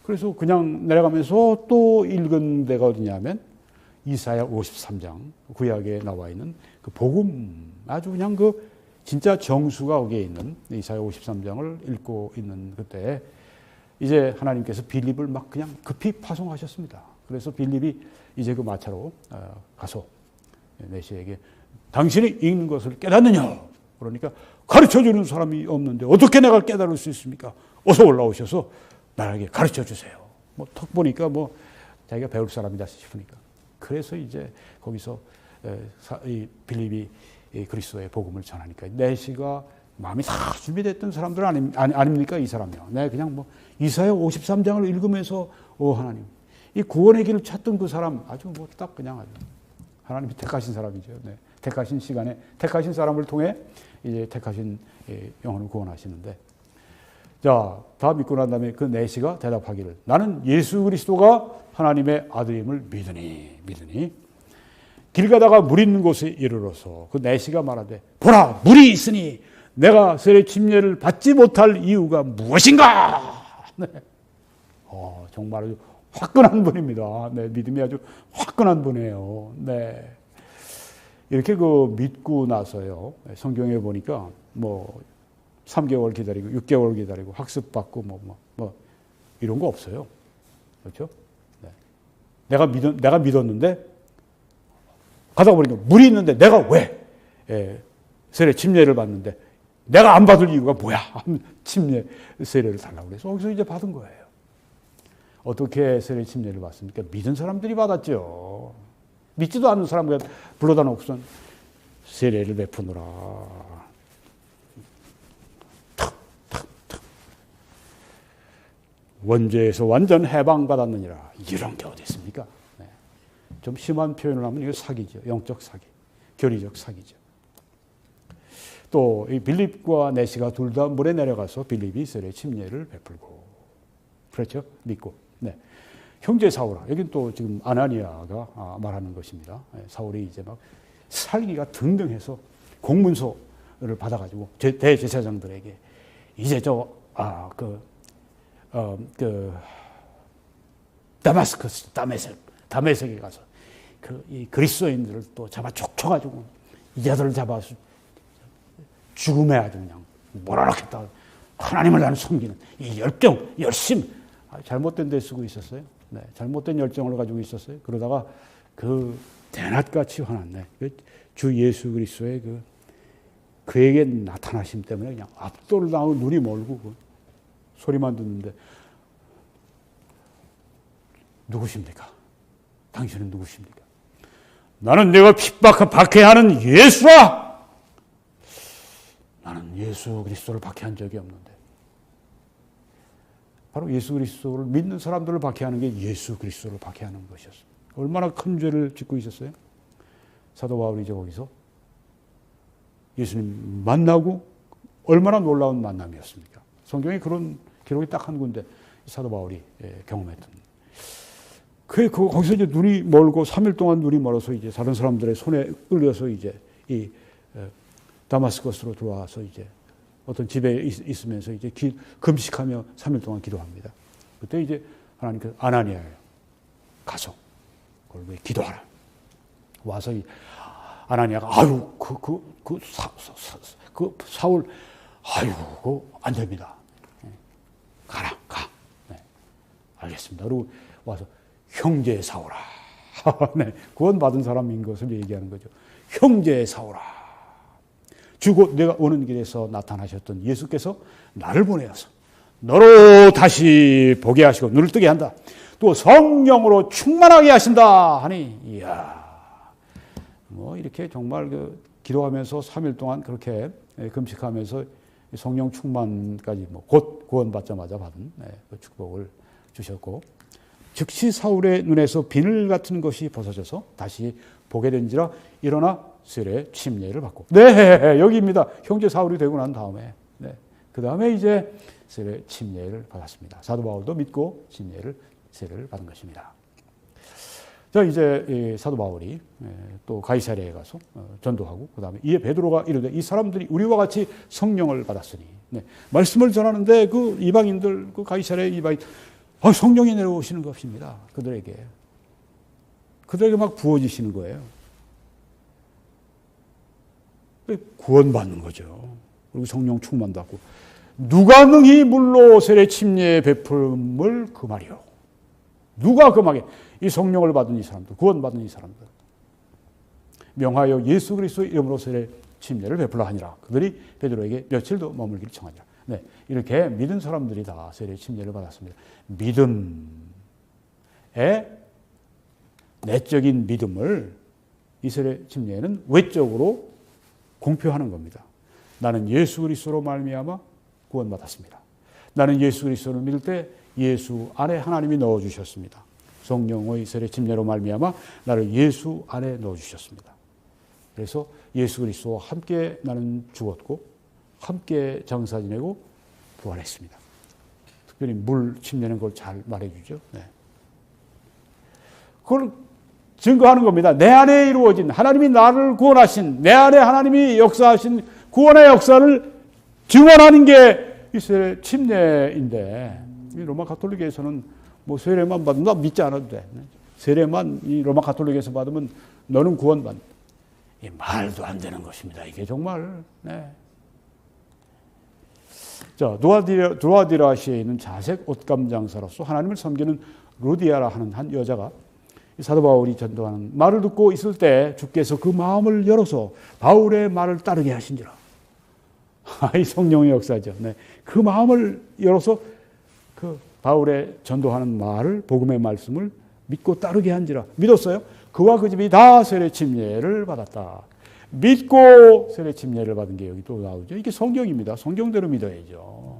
Speaker 1: 그래서 그냥 내려가면서 또 읽은 데가 어디냐면 이사야 53장 구약에 나와 있는 그 복음 아주 그냥 그 진짜 정수가 거기에 있는 이사야 53장을 읽고 있는 그때 이제 하나님께서 빌립을 막 그냥 급히 파송하셨습니다. 그래서 빌립이 이제 그 마차로 가서 메시에게 당신이 읽는 것을 깨닫느냐? 그러니까 가르쳐주는 사람이 없는데 어떻게 내가 깨달을 수 있습니까? 어서 올라오셔서 나에게 가르쳐 주세요. 뭐 턱 보니까 뭐 자기가 배울 사람이다 싶으니까. 그래서 이제 거기서 이 빌립이 그리스도의 복음을 전하니까 내시가 마음이 다 준비됐던 사람들 아닙니까? 이 사람이요. 네, 그냥 뭐 이사야 53장을 읽으면서 하나님 이 구원의 길을 찾던 그 사람 아주 뭐 딱 그냥 아주 하나님이 택하신 사람이죠. 네, 택하신 시간에 택하신 사람을 통해 이제 택하신 영혼을 구원하시는데, 자, 다 믿고 난 다음에 그 내시가 대답하기를 나는 예수 그리스도가 하나님의 아들임을 믿으니 길 가다가 물 있는 곳에 이르러서 그 내시가 말하되 보라 물이 있으니 내가 세례 침례를 받지 못할 이유가 무엇인가? 네. 정말 아주 화끈한 분입니다. 네, 믿음이 아주 화끈한 분이에요. 네. 이렇게 믿고 나서요. 성경에 보니까 뭐 3개월 기다리고 6개월 기다리고 학습받고 뭐 이런 거 없어요. 그렇죠? 네. 내가 믿었는데 가다 보니까 물이 있는데 내가 왜 세례 침례를 받는데 내가 안 받을 이유가 뭐야? 침례 세례를 달라고 그래서 거기서 이제 받은 거예요. 어떻게 세례 침례를 받습니까? 믿은 사람들이 받았죠. 믿지도 않는 사람을 불러다 놓고선 세례를 베푸느라 탁 원죄에서 완전 해방받았느니라. 이런 게 어디 있습니까? 네. 좀 심한 표현을 하면 이거 사기죠. 영적 사기, 교리적 사기죠. 또 이 빌립과 내시가 둘 다 물에 내려가서 빌립이 세례 침례를 베풀고 그렇죠? 믿고. 네. 형제 사울아, 여긴 또 지금 아나니아가 말하는 것입니다. 사울이 이제 막 살기가 등등해서 공문서를 받아가지고 대제사장들에게 이제 다메섹에 가서 이 그리스도인들을 또 잡아 촉쳐가지고 이자들을 잡아서 죽음에 아주 그냥 몰아넣겠다. 하나님을 나는 섬기는 이 열정, 열심, 잘못된 데 쓰고 있었어요. 네, 잘못된 열정을 가지고 있었어요. 그러다가 그 대낮같이 화났네. 주 예수 그리스도의 그에게 나타나심 때문에 그냥 압도를 당하고 눈이 멀고 소리만 듣는데 누구십니까? 당신은 누구십니까? 나는 내가 박해하는 예수라! 나는 예수 그리스도를 박해한 적이 없는데. 바로 예수 그리스도를 믿는 사람들을 박해하는 게 예수 그리스도를 박해하는 것이었어요. 얼마나 큰 죄를 짓고 있었어요? 사도 바울이 이제 거기서 예수님 만나고 얼마나 놀라운 만남이었습니까? 성경에 그런 기록이 딱 한 군데 사도 바울이 경험했던. 거기서 이제 눈이 멀고 3일 동안 눈이 멀어서 이제 다른 사람들의 손에 끌려서 이제 이 다마스커스로 들어와서 이제 어떤 집에 있으면서 이제 금식하며 3일 동안 기도합니다. 그때 이제 하나님께서 아나니아예요. 가서 그걸 기도하라. 와서 아나니아가 사울 그거 안 됩니다. 가라 가. 네. 알겠습니다. 그리고 와서 형제 사울아. 네. 구원받은 사람인 것을 얘기하는 거죠. 형제 사울아. 주곧 내가 오는 길에서 나타나셨던 예수께서 나를 보내어서 너로 다시 보게 하시고 눈을 뜨게 한다. 또 성령으로 충만하게 하신다 하니 이야. 뭐 이렇게 정말 기도하면서 3일 동안 그렇게 금식하면서 성령 충만까지 곧 구원받자마자 받은 그 축복을 주셨고 즉시 사울의 눈에서 비늘 같은 것이 벗어져서 다시 보게 된지라 일어나 세례 침례를 받고. 네, 여기입니다. 형제 사울이 되고 난 다음에. 네. 그 다음에 이제 세례 침례를 받았습니다. 사도 바울도 믿고 세례를 받은 것입니다. 자, 이제 사도 바울이 또 가이사랴에 가서 전도하고, 그 다음에 이에 베드로가 이르되 이 사람들이 우리와 같이 성령을 받았으니. 네. 말씀을 전하는데 그 이방인들, 그 가이사랴의 이방인, 성령이 내려오시는 것입니다. 그들에게 막 부어지시는 거예요. 구원받는 거죠. 그리고 성령 충만받고 누가 능히 물로 세례 침례 베풀음을 금하리요. 누가 금하게? 이 성령을 받은 이 사람들, 구원받은 이 사람들. 명하여 예수 그리스도의 이름으로 세례 침례를 베풀라 하니라. 그들이 베드로에게 며칠 더 머물기를 청하니라. 네, 이렇게 믿은 사람들이 다 세례 침례를 받았습니다. 믿음의 내적인 믿음을 이스라엘 침례는 외적으로 공표하는 겁니다. 나는 예수 그리스도로 말미암아 구원받았습니다. 나는 예수 그리스도를 믿을 때 예수 안에 하나님이 넣어주셨습니다. 성령의 이스라엘 침례로 말미암아 나를 예수 안에 넣어주셨습니다. 그래서 예수 그리스도와 함께 나는 죽었고 함께 장사 지내고 부활했습니다. 특별히 물 침례는 그걸 잘 말해주죠. 네. 그걸 증거하는 겁니다. 내 안에 이루어진 하나님이 나를 구원하신 내 안에 하나님이 역사하신 구원의 역사를 증언하는 게 이스라엘 침례인데 로마 가톨릭에서는 뭐 세례만 받으면 나 믿지 않아도 돼. 세례만 이 로마 가톨릭에서 받으면 너는 구원받는다. 이 말도 안 되는 것입니다. 이게 정말. 네. 자, 두아디라시에 있는 자색 옷감 장사로서 하나님을 섬기는 루디아라 하는 한 여자가 사도 바울이 전도하는 말을 듣고 있을 때 주께서 그 마음을 열어서 바울의 말을 따르게 하신지라. 이 성령의 역사죠. 네. 그 마음을 열어서 그 바울의 전도하는 말을 복음의 말씀을 믿고 따르게 한지라. 믿었어요. 그와 그 집이 다 세례 침례를 받았다. 믿고 세례 침례를 받은 게 여기 또 나오죠. 이게 성경입니다. 성경대로 믿어야죠.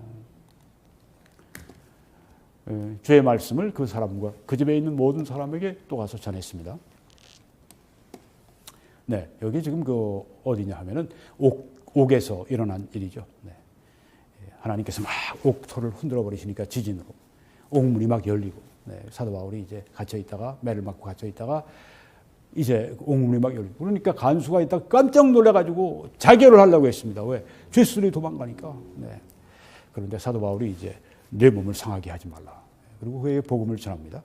Speaker 1: 주의 말씀을 그 사람과 그 집에 있는 모든 사람에게 또 가서 전했습니다. 네, 여기 지금 그 어디냐 하면은 옥에서 일어난 일이죠. 네. 하나님께서 막 옥토를 흔들어 버리시니까 지진으로 옥문이 막 열리고 네, 사도 바울이 이제 갇혀 있다가 매를 맞고 갇혀 있다가 이제 옥문이 막 열리고 그러니까 간수가 있다가 깜짝 놀라가지고 자결을 하려고 했습니다. 왜? 죄수들이 도망가니까. 네. 그런데 사도 바울이 이제 내 몸을 상하게 하지 말라. 그리고 그에게 복음을 전합니다.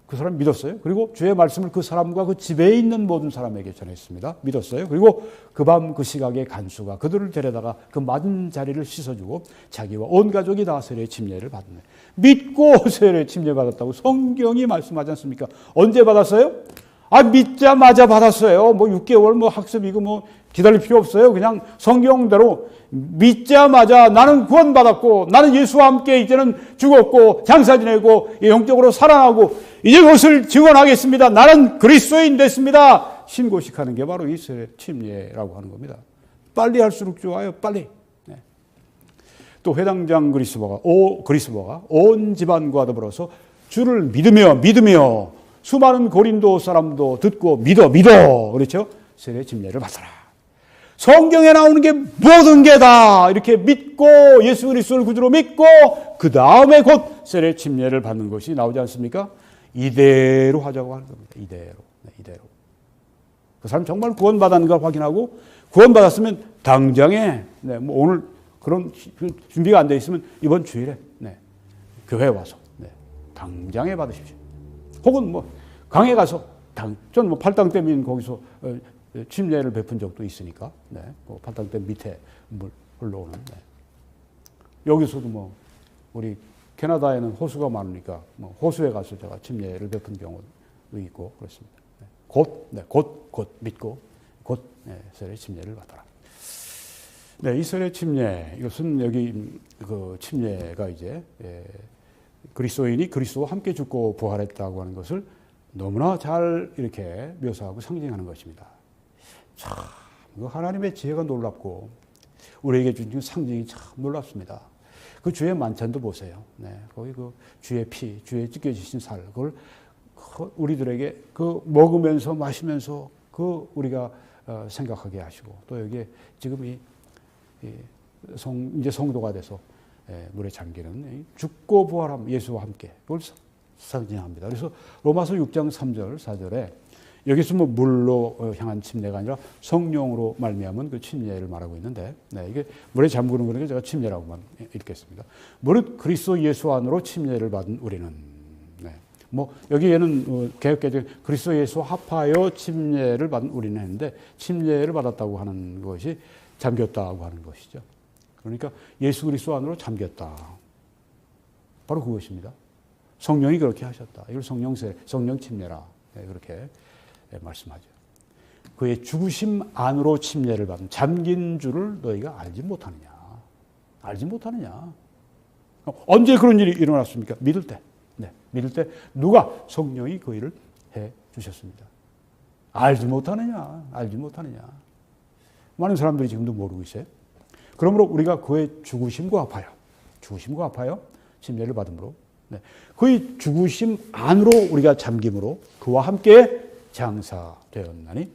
Speaker 1: 그 사람 믿었어요. 그리고 주의 말씀을 그 사람과 그 집에 있는 모든 사람에게 전했습니다. 믿었어요. 그리고 그 밤 그 시각에 간수가 그들을 데려다가 그 맞은 자리를 씻어주고 자기와 온 가족이 다 세례 침례를 받네. 믿고 세례 침례 받았다고 성경이 말씀하지 않습니까? 언제 받았어요? 믿자마자 받았어요. 뭐 6개월 뭐 학습이고 뭐 기다릴 필요 없어요. 그냥 성경대로 믿자마자 나는 구원받았고 나는 예수와 함께 이제는 죽었고 장사 지내고 영적으로 살아나고 이제 그것을 증언하겠습니다. 나는 그리스도인 됐습니다. 신고식하는 게 바로 이 세례 침례라고 하는 겁니다. 빨리 할수록 좋아요. 빨리. 네. 또 회당장 그리스도가 온 집안과 더불어서 주를 믿으며 수많은 고린도 사람도 듣고 믿어 그렇죠? 세례 침례를 받아라. 성경에 나오는 게 모든 게 다 이렇게 믿고 예수 그리스도를 구주로 믿고 그 다음에 곧 세례 침례를 받는 것이 나오지 않습니까? 이대로 하자고 하는 겁니다. 이대로. 그 사람 정말 구원받았는가 확인하고 구원받았으면 당장에 뭐 오늘 그런 준비가 안 돼 있으면 이번 주일에 교회 와서 당장에 받으십시오. 혹은 뭐 강에 가서 전 뭐 팔당댐인 거기서 침례를 베푼 적도 있으니까 뭐 팔당댐 밑에 물 흘러오는 여기서도 뭐 우리 캐나다에는 호수가 많으니까 뭐 호수에 가서 제가 침례를 베푼 경우도 있고 그렇습니다. 곧 믿고 곧 세례 침례를 받아라. 이 세례 침례 이것은 여기 그 침례가 이제 그리스도인이 그리스도와 함께 죽고 부활했다고 하는 것을 너무나 잘 이렇게 묘사하고 상징하는 것입니다. 참, 하나님의 지혜가 놀랍고 우리에게 주신 상징이 참 놀랍습니다. 그 주의 만찬도 보세요. 거기 그 주의 피, 주의 찢겨지신 살, 그걸 우리들에게 그 먹으면서 마시면서 그 우리가 생각하게 하시고 또 여기에 지금 이제 성도가 돼서 물에 잠기는 죽고 부활함 예수와 함께 그걸 상징합니다. 그래서 로마서 6장 3절 4절에 여기서 뭐 물로 향한 침례가 아니라 성령으로 말미암은 그 침례를 말하고 있는데 이게 물에 잠그는 거니까 제가 침례라고만 읽겠습니다. 무릇 그리스도 예수 안으로 침례를 받은 우리는 뭐 여기에는 개역개정 그리스도 예수 합하여 침례를 받은 우리는 했는데 침례를 받았다고 하는 것이 잠겼다고 하는 것이죠. 그러니까 예수 그리스도 안으로 잠겼다. 바로 그것입니다. 성령이 그렇게 하셨다. 이걸 성령 침례라 그렇게 말씀하죠. 그의 죽으심 안으로 침례를 받은 잠긴 줄을 너희가 알지 못하느냐. 언제 그런 일이 일어났습니까? 믿을 때 누가 성령이 그 일을 주셨습니다. 알지 못하느냐? 많은 사람들이 지금도 모르고 있어요. 그러므로 우리가 그의 죽으심과 아파요. 침례를 받음으로. 네. 그의 죽으심 안으로 우리가 잠김으로 그와 함께 장사되었나니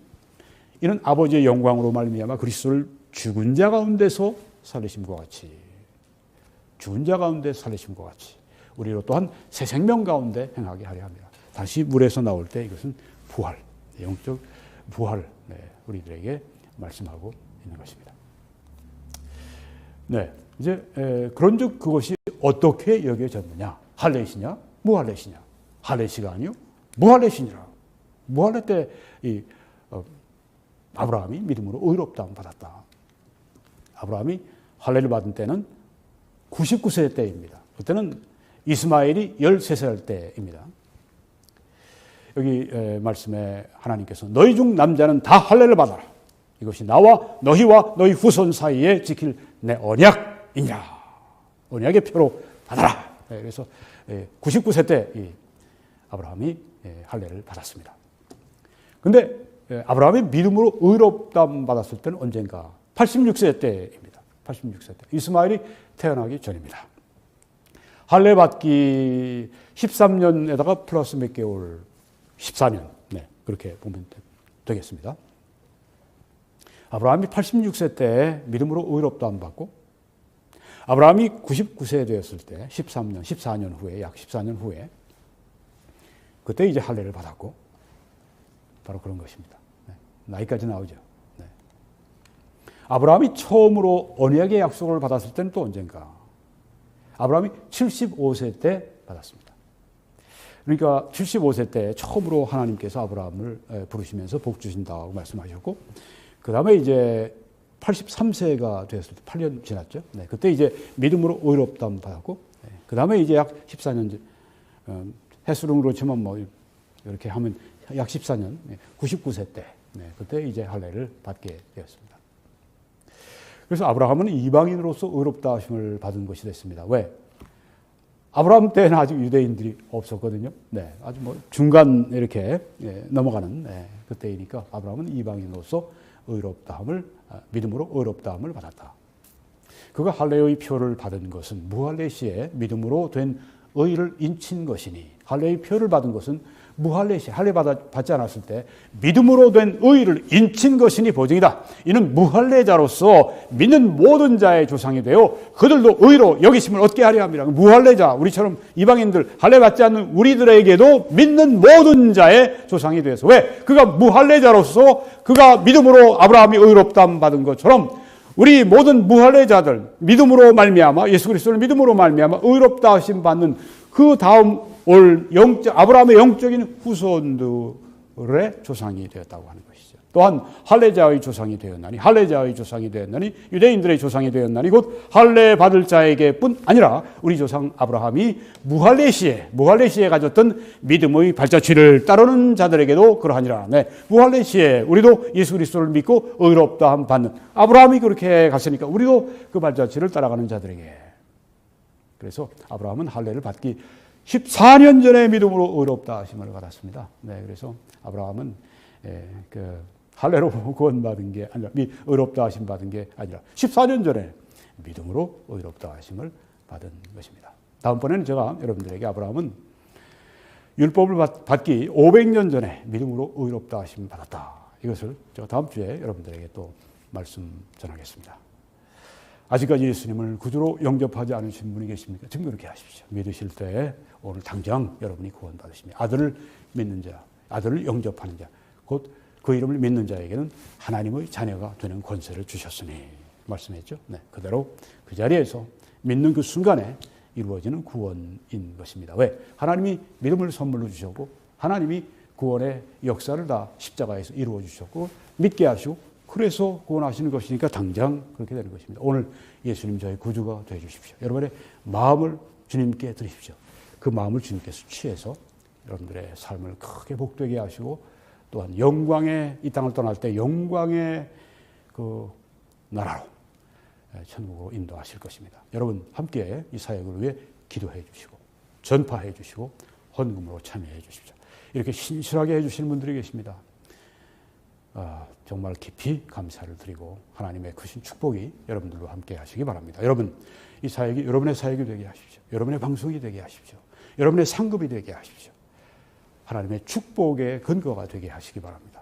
Speaker 1: 이는 아버지의 영광으로 말미암아 그리스도를 죽은 자 가운데서 살리심과 같이 우리로 또한 새 생명 가운데 행하게 하려 합니다. 다시 물에서 나올 때 이것은 부활, 영적 부활을 우리들에게 말씀하고 있는 것입니다. 네, 이제 그런즉 그것이 어떻게 여겨졌느냐? 할례시냐, 무할례시냐? 할례시가 아니요, 무할례시니라. 무할례 때 이 아브라함이 믿음으로 의롭다함을 받았다. 아브라함이 할례를 받은 때는 99세 때입니다. 그때는 이스마엘이 13살 때입니다. 여기 말씀에 하나님께서 너희 중 남자는 다 할례를 받아라. 이것이 나와 너희와 너희 후손 사이에 지킬 내 언약이니라. 언약의 표로 받아라. 그래서 99세 때 아브라함이 할례를 받았습니다. 그런데 아브라함이 믿음으로 의롭다함 받았을 때는 언젠가 86세 때입니다. 86세 때 이스마엘이 태어나기 전입니다. 할례 받기 13년에다가 플러스 몇 개월 14년 그렇게 보면 되겠습니다. 아브라함이 86세 때 믿음으로 의롭다함 받고 아브라함이 99세 되었을 때 14년 후에 약 14년 후에 그때 이제 할례를 받았고 바로 그런 것입니다. 나이까지 나오죠. 아브라함이 처음으로 언약의 약속을 받았을 때는 또 언젠가 아브라함이 75세 때 받았습니다. 그러니까 75세 때 처음으로 하나님께서 아브라함을 부르시면서 복 주신다고 말씀하셨고 그 다음에 이제 83세가 되었을 때 8년 지났죠. 그때 이제 믿음으로 의롭다함 받았고 그 다음에 이제 약 14년 횟수는 그렇지만 뭐 이렇게 하면 약 14년 99세 때 그때 이제 할례를 받게 되었습니다. 그래서 아브라함은 이방인으로서 의롭다 하심을 받은 것이 됐습니다. 왜? 아브라함 때는 아직 유대인들이 없었거든요. 아주 뭐 중간 이렇게 넘어가는 그때이니까 아브라함은 이방인으로서 의롭다함을 믿음으로 의롭다함을 받았다. 그가 할례의 표를 받은 것은 무할례 시에 믿음으로 된 의를 인친 것이니 할례의 표를 받은 것은 무할례 시 할례 받지 않았을 때 믿음으로 된 의를 인친 것이니 보증이다. 이는 무할례자로서 믿는 모든 자의 조상이 되어 그들도 의로 여기심을 얻게 하려 함이라. 무할례자 우리처럼 이방인들 할례 받지 않는 우리들에게도 믿는 모든 자의 조상이 되어서 왜? 그가 무할례자로서 그가 믿음으로 아브라함이 의롭다함 받은 것처럼 우리 모든 무할례자들 믿음으로 말미암아 예수 그리스도를 믿음으로 말미암아 의롭다 하심 받는 그 다음 올 아브라함의 영적인 후손들의 조상이 되었다고 하는 것이죠. 또한 할례자의 조상이 되었나니 유대인들의 조상이 되었나니 곧 할례 받을 자에게뿐 아니라 우리 조상 아브라함이 무할례 시에 가졌던 믿음의 발자취를 따르는 자들에게도 그러하니라. 무할례 시에 우리도 예수 그리스도를 믿고 의롭다함 받는 아브라함이 그렇게 갔으니까 우리도 그 발자취를 따라가는 자들에게. 그래서 아브라함은 할례를 받기 14년 전에 믿음으로 의롭다 하심을 받았습니다. 그래서 아브라함은 그 할례로 구원받은 게 아니라 의롭다 하심 받은 게 아니라 14년 전에 믿음으로 의롭다 하심을 받은 것입니다. 다음번에는 제가 여러분들에게 아브라함은 율법을 받기 500년 전에 믿음으로 의롭다 하심 받았다. 이것을 제가 다음 주에 여러분들에게 또 말씀 전하겠습니다. 아직까지 예수님을 구주로 영접하지 않으신 분이 계십니까? 지금 그렇게 하십시오. 믿으실 때 오늘 당장 여러분이 구원받으십니다. 아들을 믿는 자, 아들을 영접하는 자, 곧 그 이름을 믿는 자에게는 하나님의 자녀가 되는 권세를 주셨으니 말씀했죠. 그대로 그 자리에서 믿는 그 순간에 이루어지는 구원인 것입니다. 왜? 하나님이 믿음을 선물로 주셨고 하나님이 구원의 역사를 다 십자가에서 이루어 주셨고 믿게 하시고 그래서 구원하시는 것이니까 당장 그렇게 되는 것입니다. 오늘 예수님 저의 구주가 되어 주십시오. 여러분의 마음을 주님께 드리십시오. 그 마음을 주님께서 취해서 여러분들의 삶을 크게 복되게 하시고 또한 영광의 이 땅을 떠날 때 영광의 그 나라로 천국으로 인도하실 것입니다. 여러분 함께 이 사역을 위해 기도해 주시고 전파해 주시고 헌금으로 참여해 주십시오. 이렇게 신실하게 해주시는 분들이 계십니다. 정말 깊이 감사를 드리고 하나님의 크신 축복이 여러분들과 함께 하시기 바랍니다. 여러분, 이 사역이 여러분의 사역이 되게 하십시오. 여러분의 방송이 되게 하십시오. 여러분의 상급이 되게 하십시오. 하나님의 축복의 근거가 되게 하시기 바랍니다.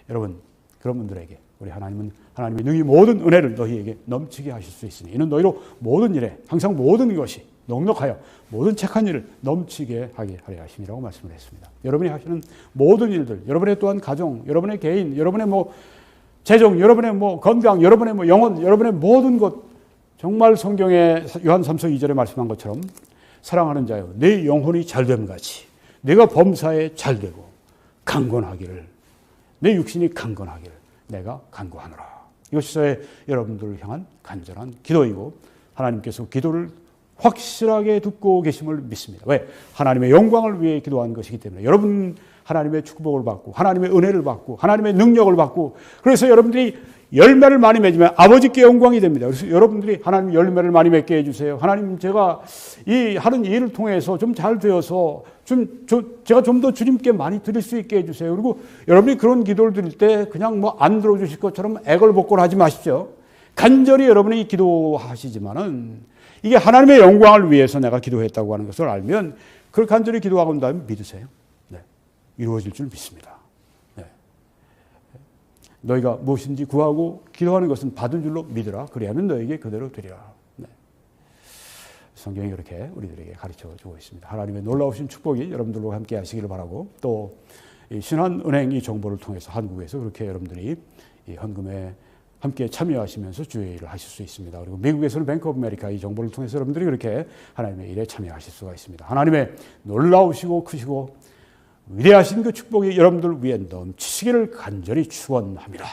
Speaker 1: 여러분, 그런 분들에게 우리 하나님은 하나님의 능히 모든 은혜를 너희에게 넘치게 하실 수 있으니 이는 너희로 모든 일에 항상 모든 것이 넉넉하여 모든 착한 일을 넘치게 하게 하려 하심이라고 말씀을 했습니다. 여러분이 하시는 모든 일들, 여러분의 또한 가정, 여러분의 개인, 여러분의 재정, 여러분의 건강, 여러분의 영혼, 여러분의 모든 것, 정말 성경에 요한 3서 2절에 말씀한 것처럼 사랑하는 자여 내 영혼이 잘됨 같이 내가 범사에 잘되고 강건하기를, 내 육신이 강건하기를 내가 간구하노라. 이것이 저의 여러분들을 향한 간절한 기도이고 하나님께서 기도를 확실하게 듣고 계심을 믿습니다. 왜? 하나님의 영광을 위해 기도한 것이기 때문에. 여러분 하나님의 축복을 받고 하나님의 은혜를 받고 하나님의 능력을 받고, 그래서 여러분들이 열매를 많이 맺으면 아버지께 영광이 됩니다. 그래서 여러분들이 하나님 열매를 많이 맺게 해주세요. 하나님, 제가 이 하는 일을 통해서 좀 잘 되어서 제가 좀 더 주님께 많이 드릴 수 있게 해주세요. 그리고 여러분이 그런 기도를 드릴 때 그냥 안 들어주실 것처럼 애걸복걸하지 마십시오. 간절히 여러분이 기도하시지만은 이게 하나님의 영광을 위해서 내가 기도했다고 하는 것을 알면 그걸 간절히 기도하고 나면 믿으세요. 네. 이루어질 줄 믿습니다. 네. 너희가 무엇인지 구하고 기도하는 것은 받은 줄로 믿으라. 그리하면 너에게 그대로 되리라. 네. 성경이 그렇게 우리들에게 가르쳐주고 있습니다. 하나님의 놀라우신 축복이 여러분들과 함께 하시기를 바라고, 또 신한은행 이 정보를 통해서 한국에서 그렇게 여러분들이 이 헌금에 함께 참여하시면서 주의 일을 하실 수 있습니다. 그리고 미국에서는 뱅크 오브 아메리카 이 정보를 통해서 여러분들이 그렇게 하나님의 일에 참여하실 수가 있습니다. 하나님의 놀라우시고 크시고 위대하신 그 축복이 여러분들 위에 넘치시기를 간절히 축원합니다.